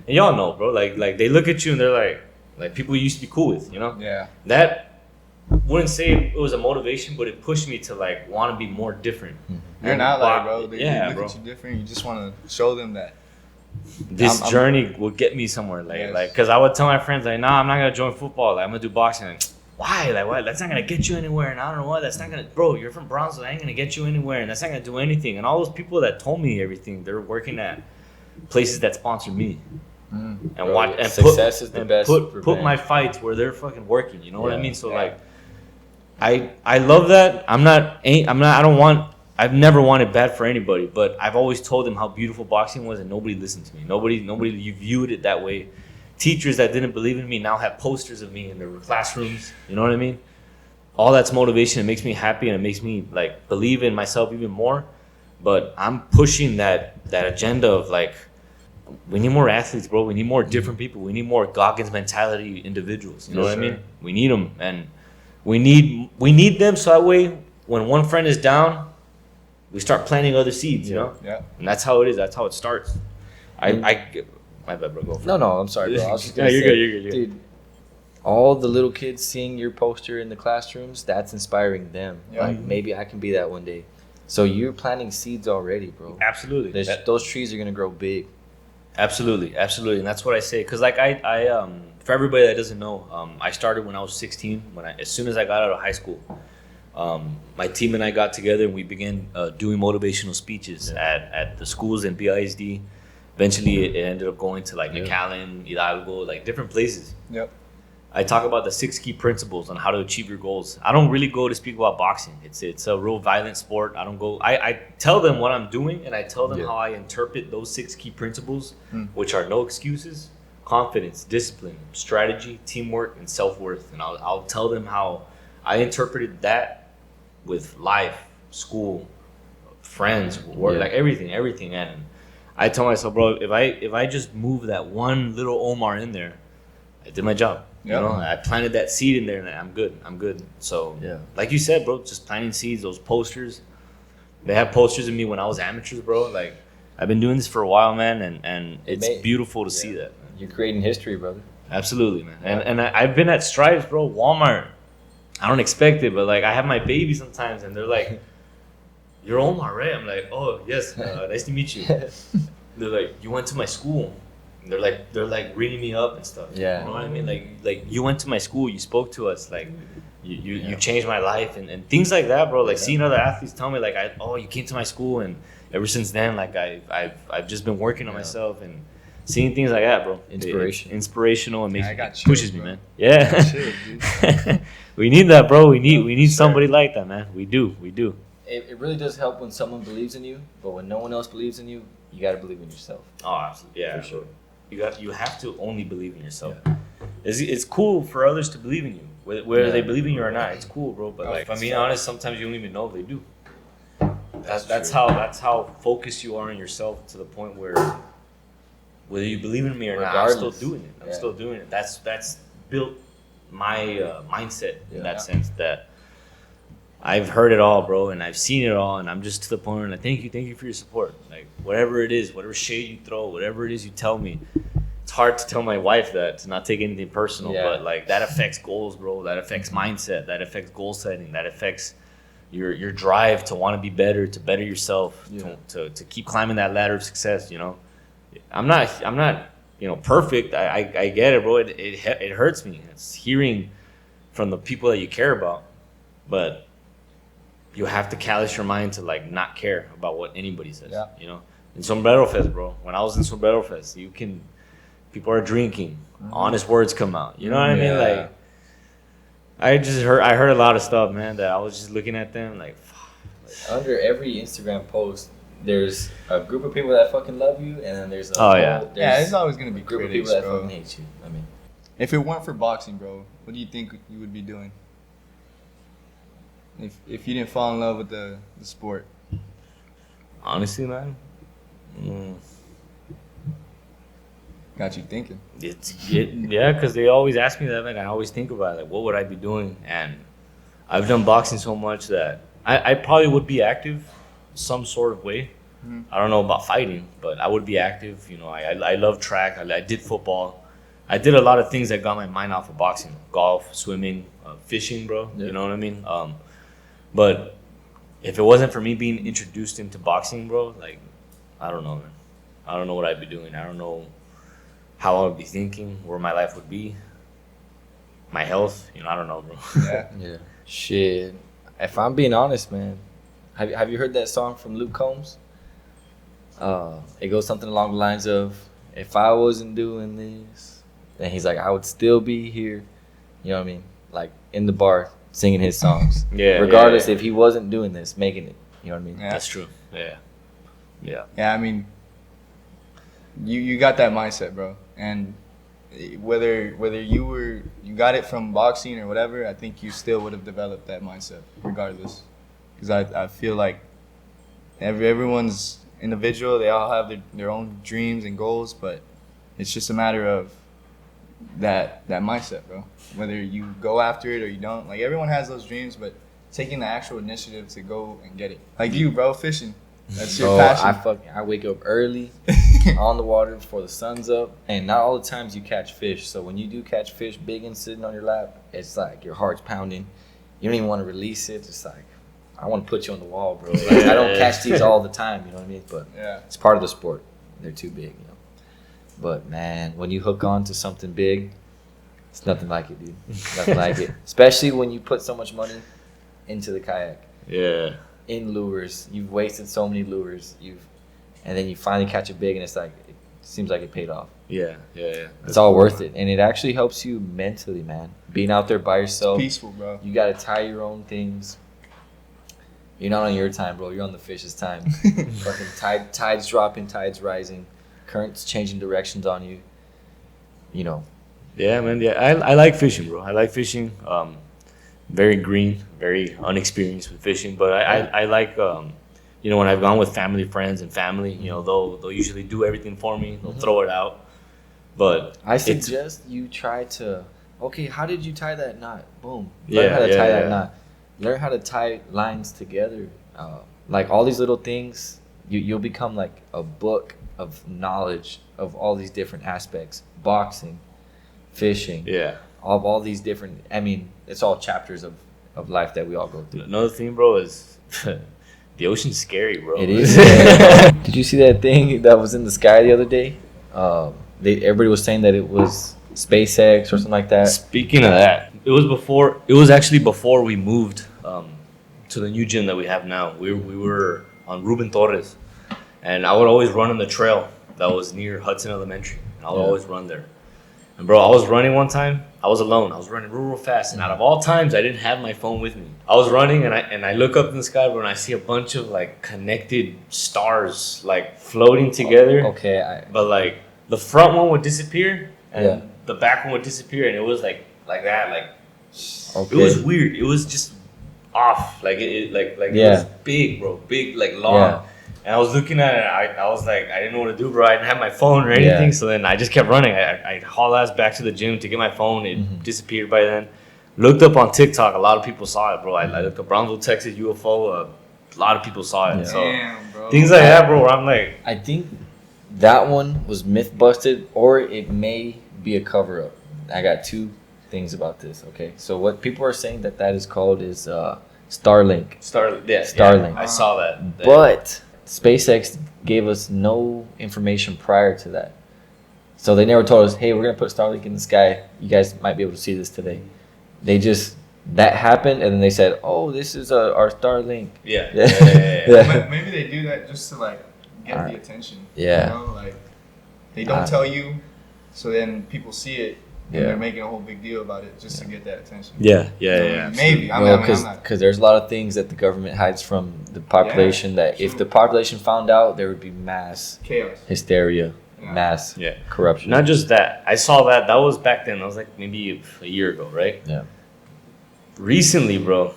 and y'all know, bro, like they look at you and they're like people you used to be cool with, you know? Yeah. That wouldn't say it was a motivation, but it pushed me to like want to be more different. You're an outlier, bro. They look bro. at you different. You just want to show them that this journey will get me somewhere. Like, because I would tell my friends, like, nah, I'm not gonna join football. Like, I'm gonna do boxing. Like, why? Like, what? That's not gonna get you anywhere. And I don't know what. That's not gonna, bro. You're from Bronzeville. I ain't gonna get you anywhere. And that's not gonna do anything. And all those people that told me everything, they're working at places that sponsor me. And bro, watch and success is the best. Put my fights where they're fucking working. You know what I mean? So like. I love that. I've never wanted bad for anybody, but I've always told them how beautiful boxing was, and nobody listened to me. Nobody viewed it that way. Teachers that didn't believe in me now have posters of me in their classrooms. You know what I mean? All that's motivation. It makes me happy, and it makes me like believe in myself even more. But I'm pushing that agenda of like, we need more athletes, bro. We need more different people. We need more Goggins mentality individuals. You know what I mean? We need them, and we need them so that way when one friend is down, we start planting other seeds, you know? Yeah. And that's how it is. That's how it starts. My bad, bro. Go for it. No, I'm sorry, bro. I was just gonna you're say, good. Dude, all the little kids seeing your poster in the classrooms, that's inspiring them. Yeah. Like, maybe I can be that one day. So you're planting seeds already, bro. Absolutely. Those trees are going to grow big. Absolutely. And that's what I say. Because, like, I for everybody that doesn't know, I started when I was 16. As soon as I got out of high school, my team and I got together and we began doing motivational speeches at the schools in BISD. Eventually, it ended up going to, like, McAllen, Hidalgo, like, different places. Yep. I talk about the 6 key principles on how to achieve your goals. I don't really go to speak about boxing. It's a real violent sport. I tell them what I'm doing, and I tell them how I interpret those 6 key principles, which are no excuses, confidence, discipline, strategy, teamwork, and self-worth. And I'll tell them how I interpreted that with life, school, friends, work, like everything. And I tell myself, bro, if I just move that one little Omar in there, I did my job. You know, I planted that seed in there, and I'm good. So, like you said, bro, just planting seeds. Those posters, they have posters of me when I was amateurs, bro. Like, I've been doing this for a while, man, and it's beautiful to see that. Man. You're creating history, brother. Absolutely, man. And I've been at Stripes, bro, Walmart. I don't expect it, but like I have my baby sometimes, and they're like, "You're Omar, right?" I'm like, "Oh, yes, nice to meet you." They're like, "You went to my school." They're like ringing me up and stuff. Yeah. You know what I mean? Like you went to my school, you spoke to us, like you changed my life and things like that, bro. Like seeing other athletes tell me like you came to my school, and ever since then like I've just been working on myself and seeing things like that, bro. Inspirational and pushes me, man. Yeah. Chills, dude. We need that, bro. We need somebody like that, man. We do. It really does help when someone believes in you, but when no one else believes in you, you got to believe in yourself. Oh, absolutely. Yeah, for sure. You have to only believe in yourself. Yeah. It's cool for others to believe in you, whether they believe in you or not. It's cool, bro. But like, if I'm being honest, sometimes you don't even know if they do. That's how focused you are on yourself, to the point where whether you believe in me or not, I'm still doing it. I'm still doing it. That's built my mindset in that sense, that I've heard it all, bro, and I've seen it all, and I'm just to the point where I'm like, thank you for your support. Like, whatever it is, whatever shade you throw, whatever it is you tell me, it's hard to tell my wife that, to not take anything personal, but like that affects goals, bro. That affects mindset. That affects goal setting. That affects your drive to want to be better, to better yourself, to keep climbing that ladder of success. You know, I'm not perfect. I get it, bro. It hurts me. It's hearing from the people that you care about, but you have to callous your mind to like not care about what anybody says. Yeah. You know, in Sombrero Fest, bro. When I was in Sombrero Fest, people are drinking, honest words come out. You know what I mean? Like, I heard a lot of stuff, man, that I was just looking at them like, fuck. Under every Instagram post, there's a group of people that fucking love you, and then there's there's always gonna be a group critics, of people that bro. fucking hate you. I mean, if it weren't for boxing, bro, what do you think you would be doing? If you didn't fall in love with the sport? Honestly, man, got you thinking. Because they always ask me that, and I always think about it, like, what would I be doing? And I've done boxing so much that I probably would be active some sort of way. Mm-hmm. I don't know about fighting, but I would be active. You know, I love track. I did football. I did a lot of things that got my mind off of boxing: golf, swimming, fishing, bro. Yeah. You know what I mean? But if it wasn't for me being introduced into boxing, bro, like, I don't know, man. I don't know what I'd be doing. I don't know how I would be thinking, where my life would be, my health. You know, I don't know, bro. Yeah. Shit. If I'm being honest, man, have you heard that song from Luke Combs? It goes something along the lines of, if I wasn't doing this, then he's like, I would still be here. You know what I mean? Like, in the bar, singing his songs. Regardless if he wasn't doing this, making it. You know what I mean? Yeah. That's true. Yeah. I mean, you got that mindset, bro. And whether you got it from boxing or whatever, I think you still would have developed that mindset regardless. Because I feel like everyone's individual. They all have their own dreams and goals, but it's just a matter of that mindset, bro. Whether you go after it or you don't. Like, everyone has those dreams, but taking the actual initiative to go and get it. Like you, bro, fishing. That's your passion. I wake up early on the water before the sun's up, and not all the times you catch fish. So when you do catch fish big and sitting on your lap, it's like your heart's pounding. You don't even want to release it. It's like, I want to put you on the wall, bro. Like, I don't catch these all the time, you know what I mean? But it's part of the sport. They're too big, you know. But man, when you hook on to something big, it's nothing like it, dude. Nothing like it. Especially when you put so much money into the kayak. Yeah. In lures, you've wasted so many lures. And then you finally catch it big, and it's like, it seems like it paid off. Yeah. It's all worth it, and it actually helps you mentally, man. Being out there by yourself, it's peaceful, bro. You gotta tie your own things. You're not on your time, bro. You're on the fish's time. Fucking tides dropping, tides rising, currents changing directions on you. You know. Yeah, man. Yeah, I like fishing, bro. I like fishing. Very green, very unexperienced with fishing, but I like you know, when I've gone with friends and family, you know, they'll usually do everything for me. They'll throw it out. But I suggest you try to, okay, how did you tie that knot? Boom. Learn how to tie that knot. Learn how to tie lines together. Like, all these little things, you'll become like a book of knowledge of all these different aspects. Boxing, fishing. Yeah. All these different, I mean, it's all chapters of life that we all go through. Another thing, bro, is the ocean's scary, bro. It is. Did you see that thing that was in the sky the other day? everybody was saying that it was SpaceX or something like that. Speaking of that, it was actually before we moved to the new gym that we have now. We were on Ruben Torres, and I would always run on the trail that was near Hudson Elementary, and I would always run there. And bro, I was running one time. I was alone. I was running real fast, and out of all times, I didn't have my phone with me. I was running, and I look up in the sky, bro, and I see a bunch of like connected stars like floating together. Okay, but like the front one would disappear, and the back one would disappear, and it was like that. Like it was weird. It was just off. Like it was big, bro, big, like long. Yeah. And I was looking at it, I was like, I didn't know what to do, bro. I didn't have my phone or anything. So then I just kept running. I hauled ass back to the gym to get my phone. It disappeared by then. Looked up on TikTok. A lot of people saw it, bro. I looked up Brownsville, Texas, UFO. A lot of people saw it. Yeah. So Damn, bro. things like that, bro, where I'm like. I think that one was myth busted, or it may be a cover up. I got two things about this, okay? So what people are saying that is called is Starlink. Starlink. Yeah, I saw that. But SpaceX gave us no information prior to that. So they never told us, hey, we're going to put Starlink in the sky. You guys might be able to see this today. They just, that happened, and then they said, oh, this is our Starlink. Yeah. Maybe they do that just to, like, get the attention. Yeah. You know, like, they don't tell you, so then people see it, and they're making a whole big deal about it just to get that attention. Yeah. Maybe. Because there's a lot of things that the government hides from the population that if the population found out, there would be mass chaos, hysteria, mass corruption. Not just that. I saw that. That was back then. That was like maybe a year ago, right? Yeah. Recently, bro,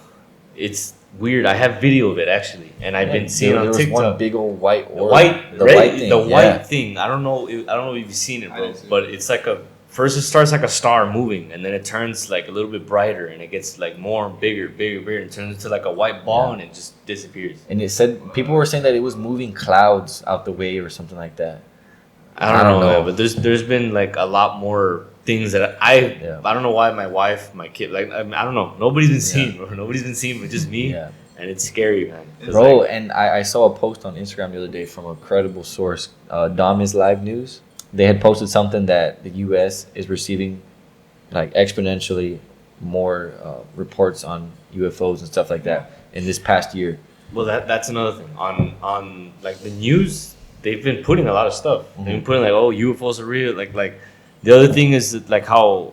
it's weird. I have video of it actually, and I've been seeing on TikTok. One big old white orb. The white thing. I don't know if you've seen it, bro. But it's like first it starts like a star moving, and then it turns like a little bit brighter, and it gets like more bigger, and turns into like a white ball, and it just disappears. And it said people were saying that it was moving clouds out the way or something like that. I don't know, but there's been like a lot more things that I don't know why my wife, my kid, like I don't know. Nobody's been seeing, bro. Nobody's been seeing, but just me. Yeah. And it's scary, man. Bro, like, and I saw a post on Instagram the other day from a credible source, Dom is Live News. They had posted something that the U.S. is receiving like exponentially more reports on UFOs and stuff like that in this past year. Well, that's another thing. On like the news, they've been putting a lot of stuff. They've been putting like, oh, UFOs are real. Like the other thing is that, like how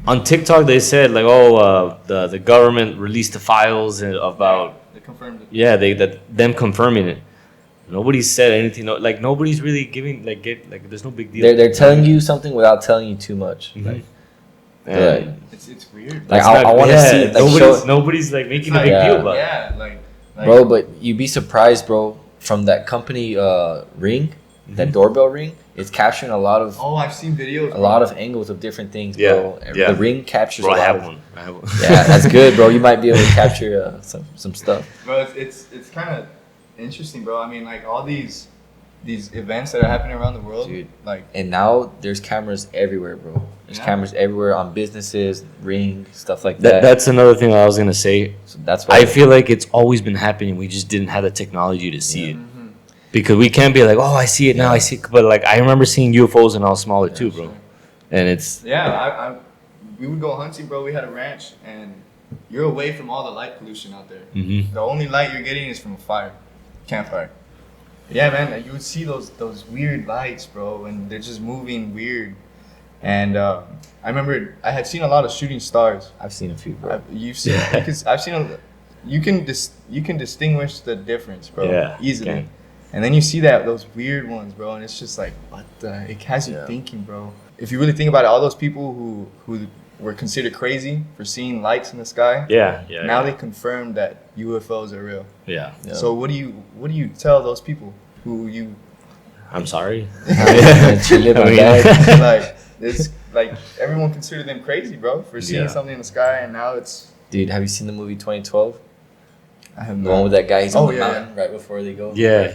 on TikTok they said like, oh, the government released the files about they confirmed it. Yeah, them confirming it. Nobody's said anything. Like nobody's really giving there's no big deal. They're telling you something without telling you too much. Mm-hmm. It's weird. Like I want to see. Like, nobody's like making a big deal about it. Yeah, like bro, but you'd be surprised, bro. From that company Ring, that doorbell ring, it's capturing a lot of. Oh, I've seen videos. A lot of angles of different things, bro. Yeah. The Ring captures. Bro, I have one. Yeah, that's good, bro. You might be able to capture some stuff. Bro, it's kind of interesting, bro. I mean, like all these events that are happening around the world, dude. Like, and now there's cameras everywhere, bro. There's cameras everywhere on businesses, Ring, stuff like that. That's another thing I was gonna say. So that's why I feel like it's always been happening. We just didn't have the technology to see it. Because we can't be like, oh, I see it now, I see it. But like, I remember seeing UFOs when I was smaller too, bro. Sure. And it's we would go hunting, bro. We had a ranch, and you're away from all the light pollution out there. Mm-hmm. The only light you're getting is from a fire, campfire. Yeah, man, you would see those weird lights, bro, and they're just moving weird. And I remember I had seen a lot of shooting stars. I've seen a few, bro. You've seen, because I've seen you can distinguish the difference, bro, easily. Okay. And then you see those weird ones, bro, and it's just like, what the? It has you thinking, bro. If you really think about it, all those people who were considered crazy for seeing lights in the sky, now they confirm that UFOs are real. Yeah. So what do you tell those people who you? I'm sorry. Like it's like everyone considered them crazy, bro, for seeing something in the sky, and now it's. Dude, have you seen the movie 2012? I have the one with that guy. He's on the mountain right before they go. Yeah.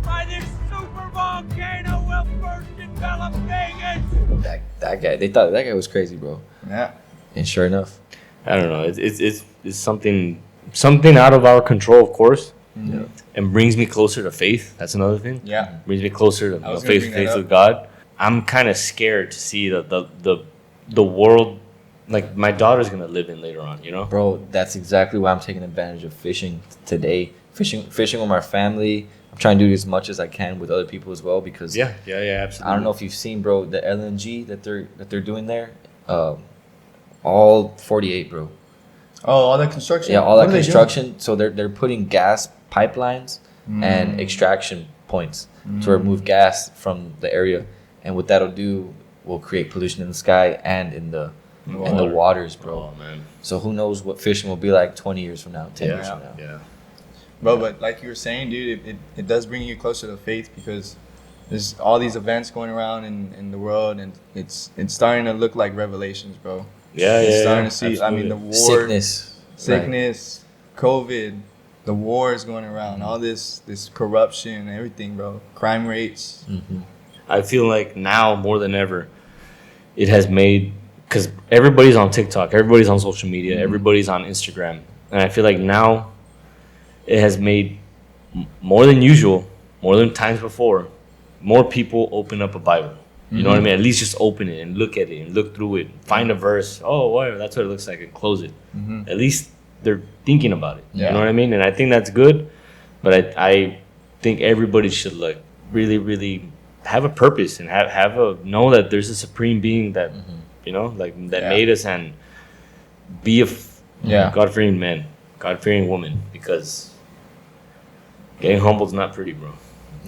By this super volcano will burst envelop Vegas. That guy. They thought that guy was crazy, bro. Yeah. And sure enough, I don't know. It's something out of our control, of course. and brings me closer to faith. That's another thing. Yeah. Brings me closer to faith with God. I'm kind of scared to see the world like my daughter's gonna live in later on. You know, bro. That's exactly why I'm taking advantage of fishing today. Fishing with my family. I'm trying to do as much as I can with other people as well because absolutely. I don't know if you've seen, bro, the LNG that they're doing there. All 48, bro. Oh, all that construction. Yeah, all that construction. So they're putting gas pipelines and extraction points to remove gas from the area, and what that'll do will create pollution in the sky and in the waters, bro. Oh, man. So who knows what fishing will be like 20 years from now, 10 years from now. Yeah. Bro, but like you were saying, dude, it does bring you closer to faith because there's all these events going around in the world, and it's starting to look like Revelations, bro. It's starting to see. Absolutely. I mean, the war, sickness, right. COVID, the wars going around, all this corruption, everything, bro. Crime rates. Mm-hmm. I feel like now more than ever, it has made, because everybody's on TikTok, everybody's on social media, everybody's on Instagram, and I feel like now it has made more than usual, more than times before, more people open up a Bible. You know what I mean? At least just open it and look at it and look through it. Find a verse. Oh, whatever. That's what it looks like, and close it. At least they're thinking about it. You know what I mean? And I think that's good. But I think everybody should like really, really have a purpose and know that there's a supreme being that you know, like that made us, and be a God-fearing man, God-fearing woman, because getting humbled is not pretty, bro.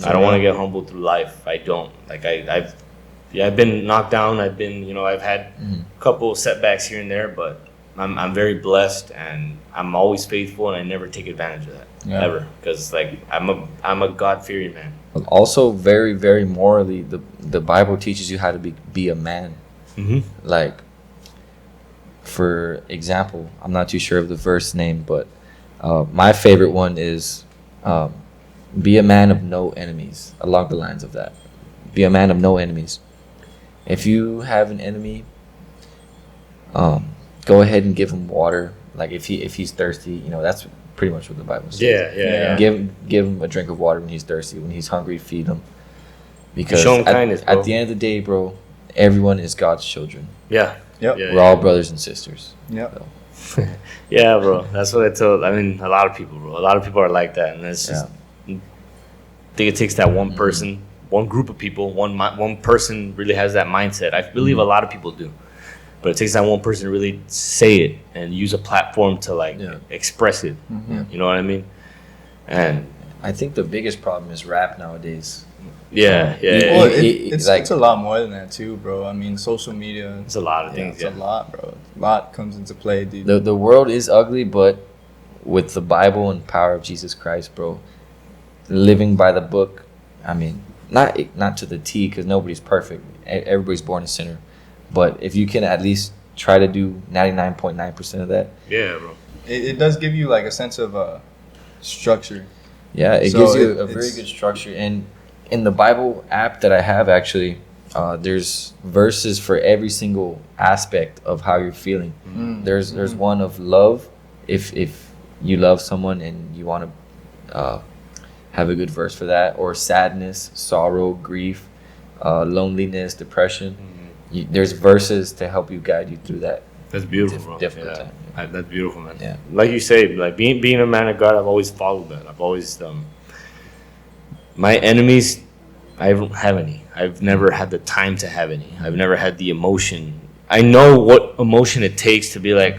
I don't want to get humbled through life. I don't. Like I've been knocked down. I've been, you know, I've had a couple of setbacks here and there, but I'm very blessed, and I'm always faithful, and I never take advantage of that ever, because like I'm a God-fearing man. Also, very, very morally, the Bible teaches you how to be a man. Like, for example, I'm not too sure of the verse name, but my favorite one is be a man of no enemies, along the lines of that. Be a man of no enemies. If you have an enemy, go ahead and give him water. Like if he's thirsty, you know, that's pretty much what the Bible says. Yeah. Give him a drink of water when he's thirsty. When he's hungry, feed him. Because show him kindness, bro. At the end of the day, bro, everyone is God's children. Yep. We're all brothers and sisters. Yep. So. Yeah, bro. That's what I told. I mean, a lot of people, bro. A lot of people are like that, and it's just. I think it takes that one person, one group of people, one person really has that mindset. I believe a lot of people do, but it takes that one person to really say it and use a platform to like express it. You know what I mean? And I think the biggest problem is rap nowadays. Well, it's a lot more than that too, bro. I mean, social media. It's a lot of things. It's a lot, bro. A lot comes into play, dude. The world is ugly, but with the Bible and power of Jesus Christ, bro, living by the book. I mean, not to the T, because nobody's perfect. Everybody's born a sinner. But if you can at least try to do 99.9% of that. Yeah, bro. It does give you like a sense of structure. Yeah, it gives you a very good structure. And in the Bible app that I have, actually, there's verses for every single aspect of how you're feeling. There's one of love. If you love someone and you want to have a good verse for that, or sadness, sorrow, grief, loneliness, depression. There's verses to help you guide you through that. That's beautiful, bro. Difficult time. That's beautiful, man. Yeah. Like you say, like being a man of God, I've always followed that. I've always my enemies, I don't have any. I've never had the time to have any. I've never had the emotion. I know what emotion it takes to be like,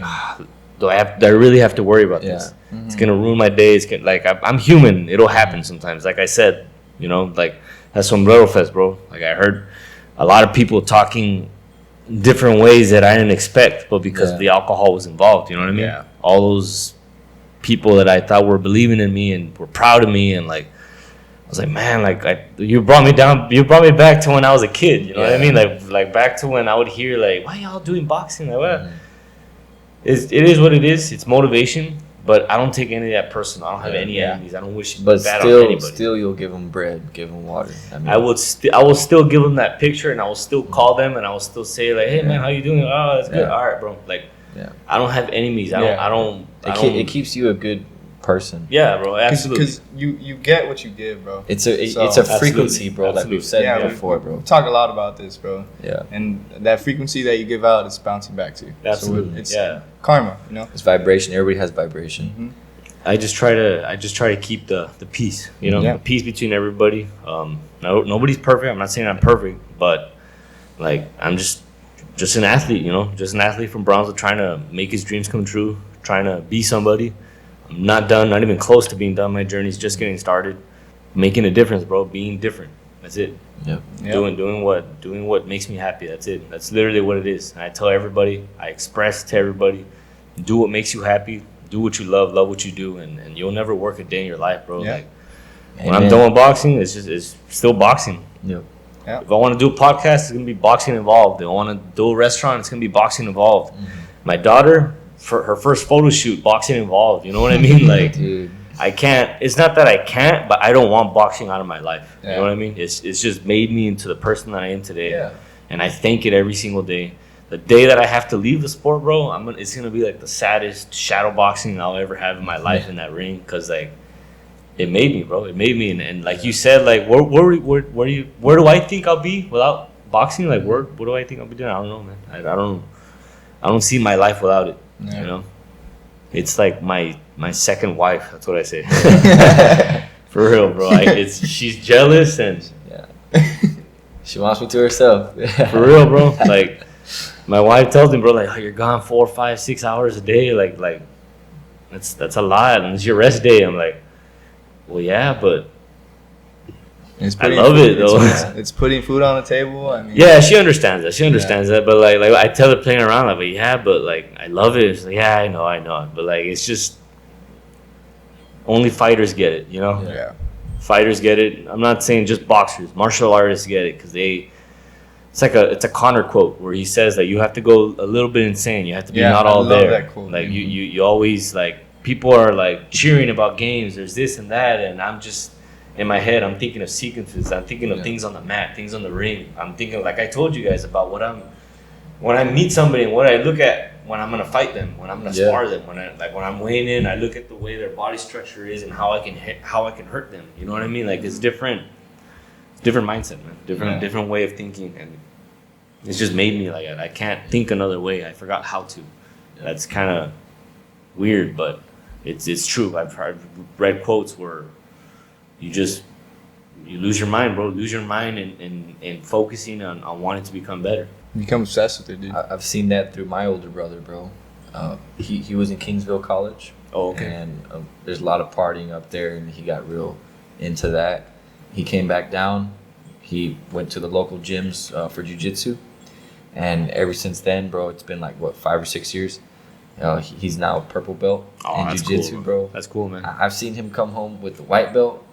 do I really have to worry about this? It's gonna ruin my day. It's gonna, like I'm human. It'll happen sometimes. Like I said, you know, like that's Sombrero Fest, bro. Like I heard a lot of people talking different ways that I didn't expect, but because the alcohol was involved, you know what I mean? Yeah. All those people that I thought were believing in me and were proud of me, and like I was like, man, like you brought me back to when I was a kid. You know what I mean? Like back to when I would hear like, why y'all doing boxing? Like what? It is what it is. It's motivation. But I don't take any of that personal. I don't have any enemies. I don't wish bad on anybody. Still, you'll give them bread, give them water. I mean, I will still give them that picture, and I will still call them, and I will still say like, "Hey man, how you doing? Oh, that's good. All right, bro." Like, I don't have enemies. I don't. It keeps you a good person. Yeah, bro, absolutely. Because you get what you give, bro. It's a So- frequency, bro. Like we've said Yeah, before, bro. We talk a lot about this, bro. Yeah, And that frequency that you give out is bouncing back to you. Absolutely. So it's Yeah. karma, you know. it's vibration. Everybody has vibration. I just try to keep the peace, you know, Yeah. the peace between everybody. Nobody's perfect. I'm not saying I'm perfect, but like I'm just an athlete, you know, just an athlete from Brownsville trying to make his dreams come true, trying to be somebody. I'm not done, not even close to being done. My journey's just getting started, making a difference, bro. Being different. That's it. Yep. Yep. Doing what makes me happy. That's it. That's literally what it is. And I tell everybody, I express to everybody, do what makes you happy. Do what you love what you do, and you'll never work a day in your life, bro. Yeah. Like when I'm done with boxing, it's still boxing. Yep. Yeah. If I want to do a podcast, it's gonna be boxing involved. If I want to do a restaurant, it's gonna be boxing involved. My daughter, for her first photo shoot, boxing involved. You know what I mean? Like Dude. I can't. It's not that I can't, but I don't want boxing out of my life. You Yeah. know what I mean? It's just made me into the person that I am today. Yeah. And I thank it every single day. The day that I have to leave the sport, bro, it's gonna be like the saddest shadow boxing I'll ever have in my life in that ring, cause like it made me, bro. It made me, and like you said, like where do I think I'll be without boxing? Like what do I think I'll be doing? I don't know, man. I don't see my life without it. Yeah. You know, it's like my second wife. That's what I say. For real, bro. She's jealous and She wants me to herself. for real, bro. Like. My wife tells me, bro, like, oh, you're gone 4, 5, 6 hours a day. Like that's a lot, and it's your rest day. I'm like, well, yeah, but It's I love it, though. It's putting food on the table. I mean, yeah, she understands that. She understands that. But like I tell her playing around, like, but yeah, but like I love it. It's like, yeah, I know. But like it's just only fighters get it, you know. Yeah. Fighters get it. I'm not saying just boxers. Martial artists get it because it's a Connor quote where he says that you have to go a little bit insane. You have to be not all I love there. that quote. Like you always like people are like cheering about games. There's this and that, and I'm just in my head. I'm thinking of sequences. I'm thinking of things on the mat, things on the ring. I'm thinking like I told you guys about when I meet somebody and what I look at when I'm gonna fight them, when I'm gonna spar them, when I'm weighing in. I look at the way their body structure is and how I can hurt them. You know what I mean? Like it's different. Different mindset, man. Different way of thinking, and it's just made me like I can't think another way. I forgot how to. That's kind of weird, but it's true. I've read quotes where you lose your mind, bro. Lose your mind in focusing on wanting to become better. You become obsessed with it, dude. I've seen that through my older brother, bro. He was in Kingsville College. Oh, okay. And there's a lot of partying up there, and he got real into that. He came back down. He went to the local gyms for jiu-jitsu. And ever since then, bro, it's been like, 5 or 6 years. He's now a purple belt in jiu-jitsu, cool, bro. That's cool, man. I've seen him come home with the white belt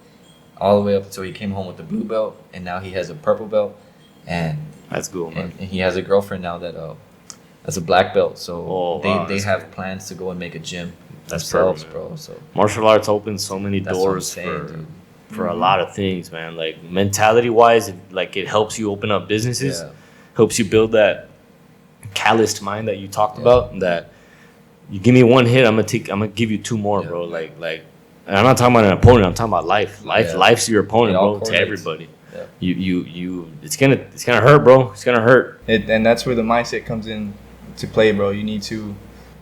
all the way up until he came home with the blue belt. And now he has a purple belt. And That's cool, man. and he has a girlfriend now that's a black belt. So they that's have plans to go and make a gym That's themselves, perfect, man. bro. So Martial arts opens so many that's what I'm doors saying, dude. for a lot of things, man. Like mentality wise, it helps you open up businesses, Yeah. helps you build that calloused mind that you talked about. That you give me one hit, I'm gonna give you 2 more, bro. Like, and I'm not talking about an opponent. I'm talking about life. Life's your opponent, It all bro. To correlates. everybody. Yeah. You. It's gonna hurt, bro. It's gonna hurt. And that's where the mindset comes in to play, bro. You need to.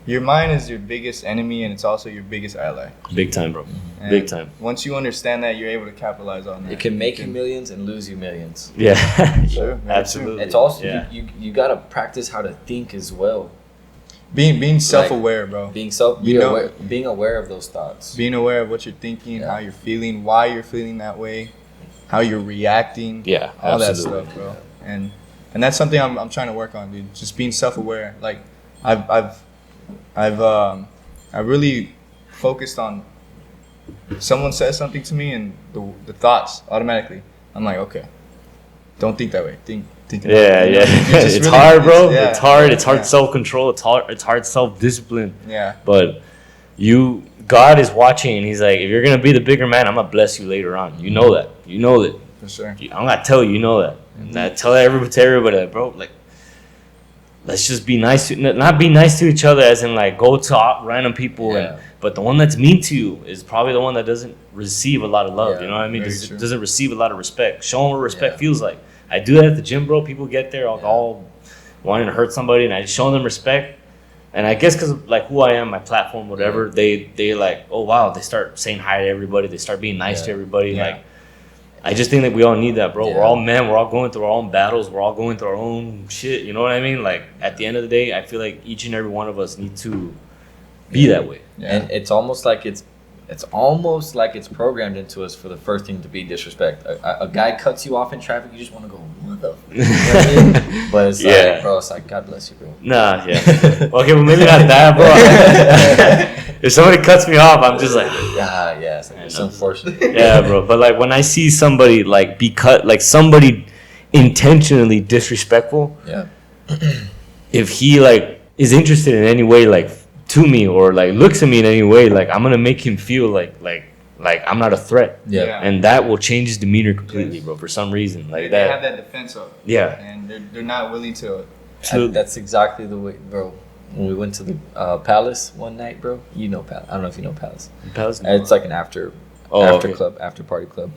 Your mind is your biggest enemy, and it's also your biggest ally. Big time, bro. And Big time. Once you understand that, you're able to capitalize on that. It can make you millions and lose you millions. Yeah. Sure, very Absolutely. It's also Yeah. you gotta practice how to think as well. Being self-aware, bro. Being aware of those thoughts. Being aware of what you're thinking, how you're feeling, why you're feeling that way, how you're reacting. Yeah, all absolutely. that stuff, bro. And that's something I'm trying to work on, dude. Just being self-aware. Like I really focused on someone says something to me and the thoughts automatically. I'm like, okay, don't think that way. Think. Yeah. It's It's really- hard, bro. yeah, It's hard. It's hard yeah. self-control. It's hard self-discipline. Yeah. But God is watching, and He's like, if you're gonna be the bigger man, I'm gonna bless you later on. You know that. You know that. For sure. I'm gonna tell you, you know that. And I tell everybody, that, bro. Like, let's just be nice to, not be nice to each other as in like go to random people but the one that's mean to you is probably the one that doesn't receive a lot of love. You know what I mean? Doesn't receive a lot of respect. Show them what respect feels like. I do that at the gym, bro. People get there all wanting to hurt somebody, and I show them respect. And I guess because of like who I am, my platform, whatever, they like, oh wow, they start saying hi to everybody. They start being nice to everybody. Like, I just think that we all need that, bro. We're all men. We're all going through our own battles. We're all going through our own shit. You know what I mean? Like, at the end of the day, I feel like each and every one of us need to be that way. And it's almost like it's programmed into us for the first thing to be disrespect. A guy cuts you off in traffic, you just want to go, mother. You know what I mean? But it's like, bro, it's like, God bless you, bro. Nah, okay, well, maybe not that, bro. If somebody cuts me off, I'm just like, it's unfortunate. Yeah, bro. But like when I see somebody like be cut, like somebody intentionally disrespectful, if he like is interested in any way, like to me or like looks at me in any way, like I'm gonna make him feel like I'm not a threat. And that will change his demeanor completely, bro. For some reason, like they have that defense up. And they're not willing to. That's exactly the way, bro. When we went to the Palace one night, bro, you know Palace. I don't know if you know Palace. It's like an after party club.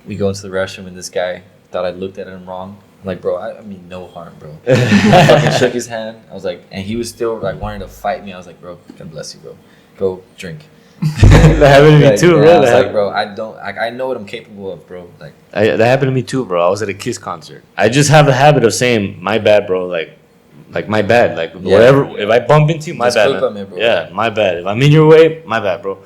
We go into the restroom and this guy thought I looked at him wrong. I'm like, bro, I mean no harm, bro. I fucking shook his hand. I was like, and he was still like wanting to fight me. I was like, bro, God bless you, bro. Go drink. That happened to me too, bro. I was like, bro, I know what I'm capable of, bro. Like that happened to me too, bro. I was at a Kiss concert. I just have the habit of saying my bad, bro. Like my bad. Like whatever. If I bump into you, my bad. Man. Me, yeah, my bad. If I'm in your way, my bad, bro.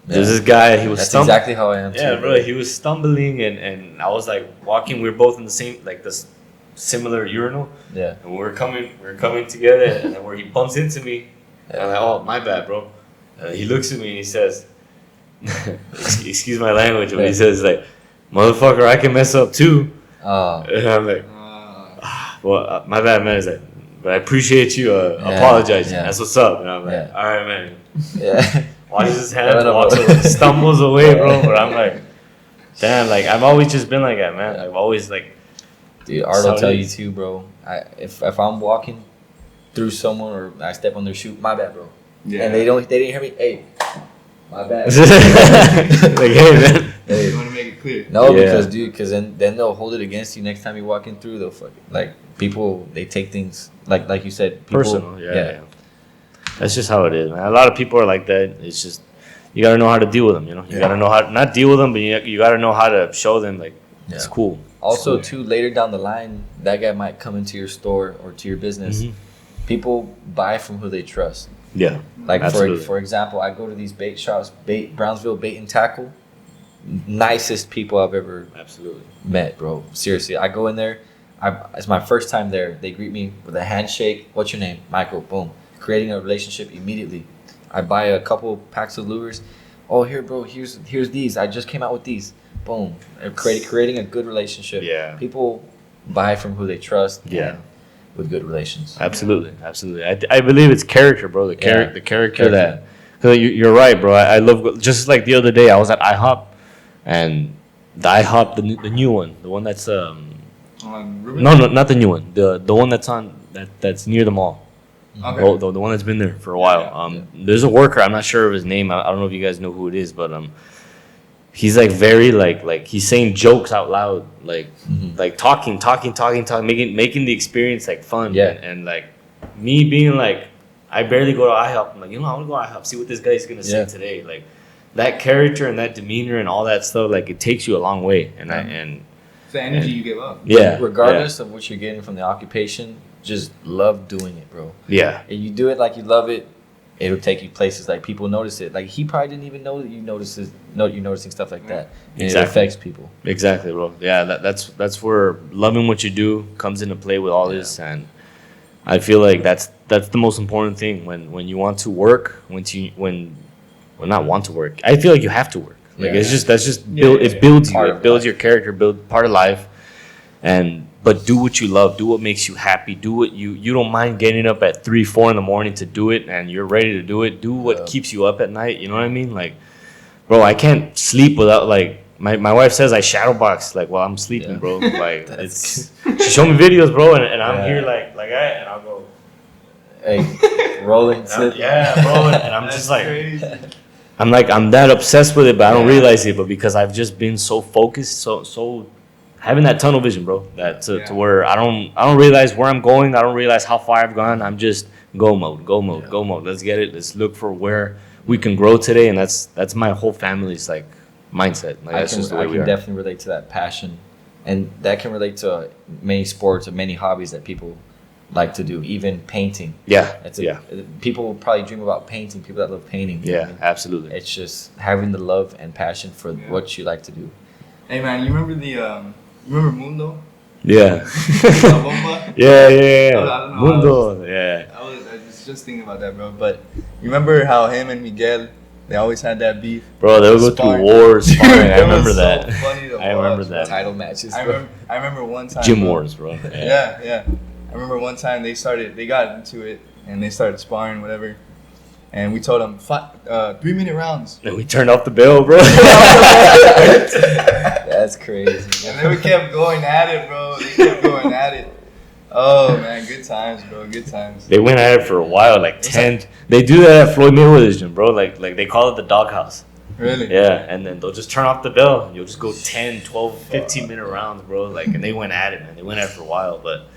There's this guy, he was stumbling. That's exactly how I am too. Yeah, bro. He was stumbling and I was like walking. We were both in the same, like this similar urinal. Yeah. And we were coming together and then where he bumps into me, and I'm like, oh, my bad, bro. He looks at me and he says, excuse my language, but he says like, motherfucker, I can mess up too. And I'm like, well, my bad, man. He's like, but I appreciate you apologizing. That's what's up. And I'm like, all right, man. Yeah. Washes his hand, stumbles away, bro. But I'm like, damn, like I've always just been like that, man. I've always like. Dude, Art will tell you too, bro. If I'm walking through someone or I step on their shoe, my bad, bro. Yeah. And they didn't hear me. Hey, my bad. Like, hey, man. Hey, you want to make it clear? No, because then they'll hold it against you next time you're walking through. They'll like people. They take things like you said, people, personal. Yeah. That's just how it is, man. A lot of people are like that. It's just you gotta know how to deal with them. You know, you gotta know how to not deal with them, but you gotta know how to show them like it's cool. Also, too, later down the line, that guy might come into your store or to your business. Mm-hmm. People buy from who they trust. Yeah, like for example, I go to these bait shops, Brownsville Bait and Tackle. Nicest people I've ever met, bro. Seriously, I go in there. It's my first time there. They greet me with a handshake. What's your name? Michael. Boom. Creating a relationship immediately. I buy a couple packs of lures. Oh, here, bro. Here's these. I just came out with these. Boom. Creating a good relationship. Yeah. People buy from who they trust. Yeah. With good relations. Absolutely. I believe it's character, bro. The character that. Cause you're right, bro. I love, just like the other day I was at IHOP, and the IHOP the new one, the one that's no, not the new one. The one that's on that's near the mall. Okay. The one that's been there for a while. There's a worker. I'm not sure of his name. I don't know if you guys know who it is, but he's like very like he's saying jokes out loud, like talking, making the experience like fun. Yeah. And like me being like, I barely go to IHOP. I'm like, I want to go to IHOP, see what this guy's gonna say today. Like that character and that demeanor and all that stuff, like it takes you a long way. And it's the energy you give up. Yeah. Regardless of what you're getting from the occupation, just love doing it, bro. Yeah. And you do it like you love it, it'll take you places like people notice it. Like he probably didn't even know that you're noticing stuff like that. And it affects people. Exactly, bro. Yeah, that's where loving what you do comes into play with all this, and I feel like that's the most important thing when you want to work, when not want to work. I feel like you have to work. Like it builds you. It builds your character, build part of life, but do what you love. Do what makes you happy. Do what you don't mind getting up at 3-4 in the morning to do it, and you're ready to do it. Do what keeps you up at night. You know what I mean? Like, bro, I can't sleep without like my wife says I shadow box like while I'm sleeping, Yeah. bro. Like she showed me videos, bro, and I'm here like that, and I'll go. Hey, rolling. Yeah, bro, and I'm just like. Crazy. I'm that obsessed with it, but I don't realize it. But because I've just been so focused, so having that tunnel vision, bro, that to where I don't realize where I'm going. I don't realize how far I've gone. I'm just go mode. Let's get it. Let's look for where we can grow today, and that's my whole family's like mindset. Like that's just the way I we can are. definitely relate to that passion, and that can relate to many sports or many hobbies that people like to do, even painting. Yeah, People will probably dream about painting. People that love painting. You know what I mean? Absolutely. It's just having the love and passion for what you like to do. Hey man, you remember you remember Mundo? Yeah. La Bomba? yeah. I don't know. Mundo. Yeah. I was just thinking about that, bro. But you remember how him and Miguel, they always had that beef? Bro, they would go through wars. Sparring. I remember that. So funny to I remember watch, that. Title matches. I remember one time. Gym bro. wars, bro. Yeah. I remember one time they got into it and they started sparring, whatever. And we told them 3-minute rounds. And we turned off the bell, bro. That's crazy. And then we kept going at it, bro. They kept going at it. Oh man, good times, bro. Good times. They went at it for a while, like 10. They do that at Floyd Mayweather's gym, bro. Like they call it the doghouse. Really? Yeah, and then they'll just turn off the bell. And you'll just go 10, 12, 15-minute rounds, bro. Like, and they went at it, man. They went at it for a while, but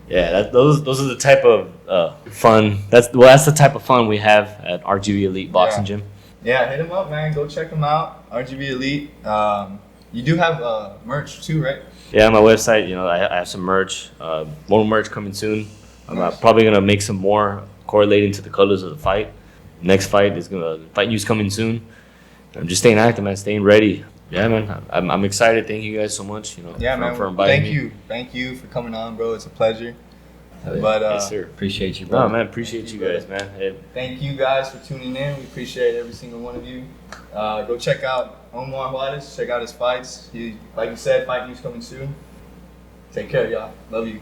yeah, those are the type of fun. That's the type of fun we have at RGV Elite Boxing Gym. Yeah, hit them up, man. Go check them out. RGV Elite. You do have merch too, right? Yeah, my website. You know, I have some merch. More merch coming soon. I'm probably gonna make some more correlating to the colors of the fight. Next fight is fight news coming soon. I'm just staying active, man. Staying ready. Yeah, man. I'm excited. Thank you guys so much. You know, for inviting me. Thank you for coming on, bro. It's a pleasure. Yeah. But yes, sir. Appreciate you, bro. No, man. Appreciate you guys, man. Thank you guys for tuning in. We appreciate every single one of you. Go check out Omar Juarez. Check out his fights. Like you said, fight news coming soon. Take care, y'all. Love you.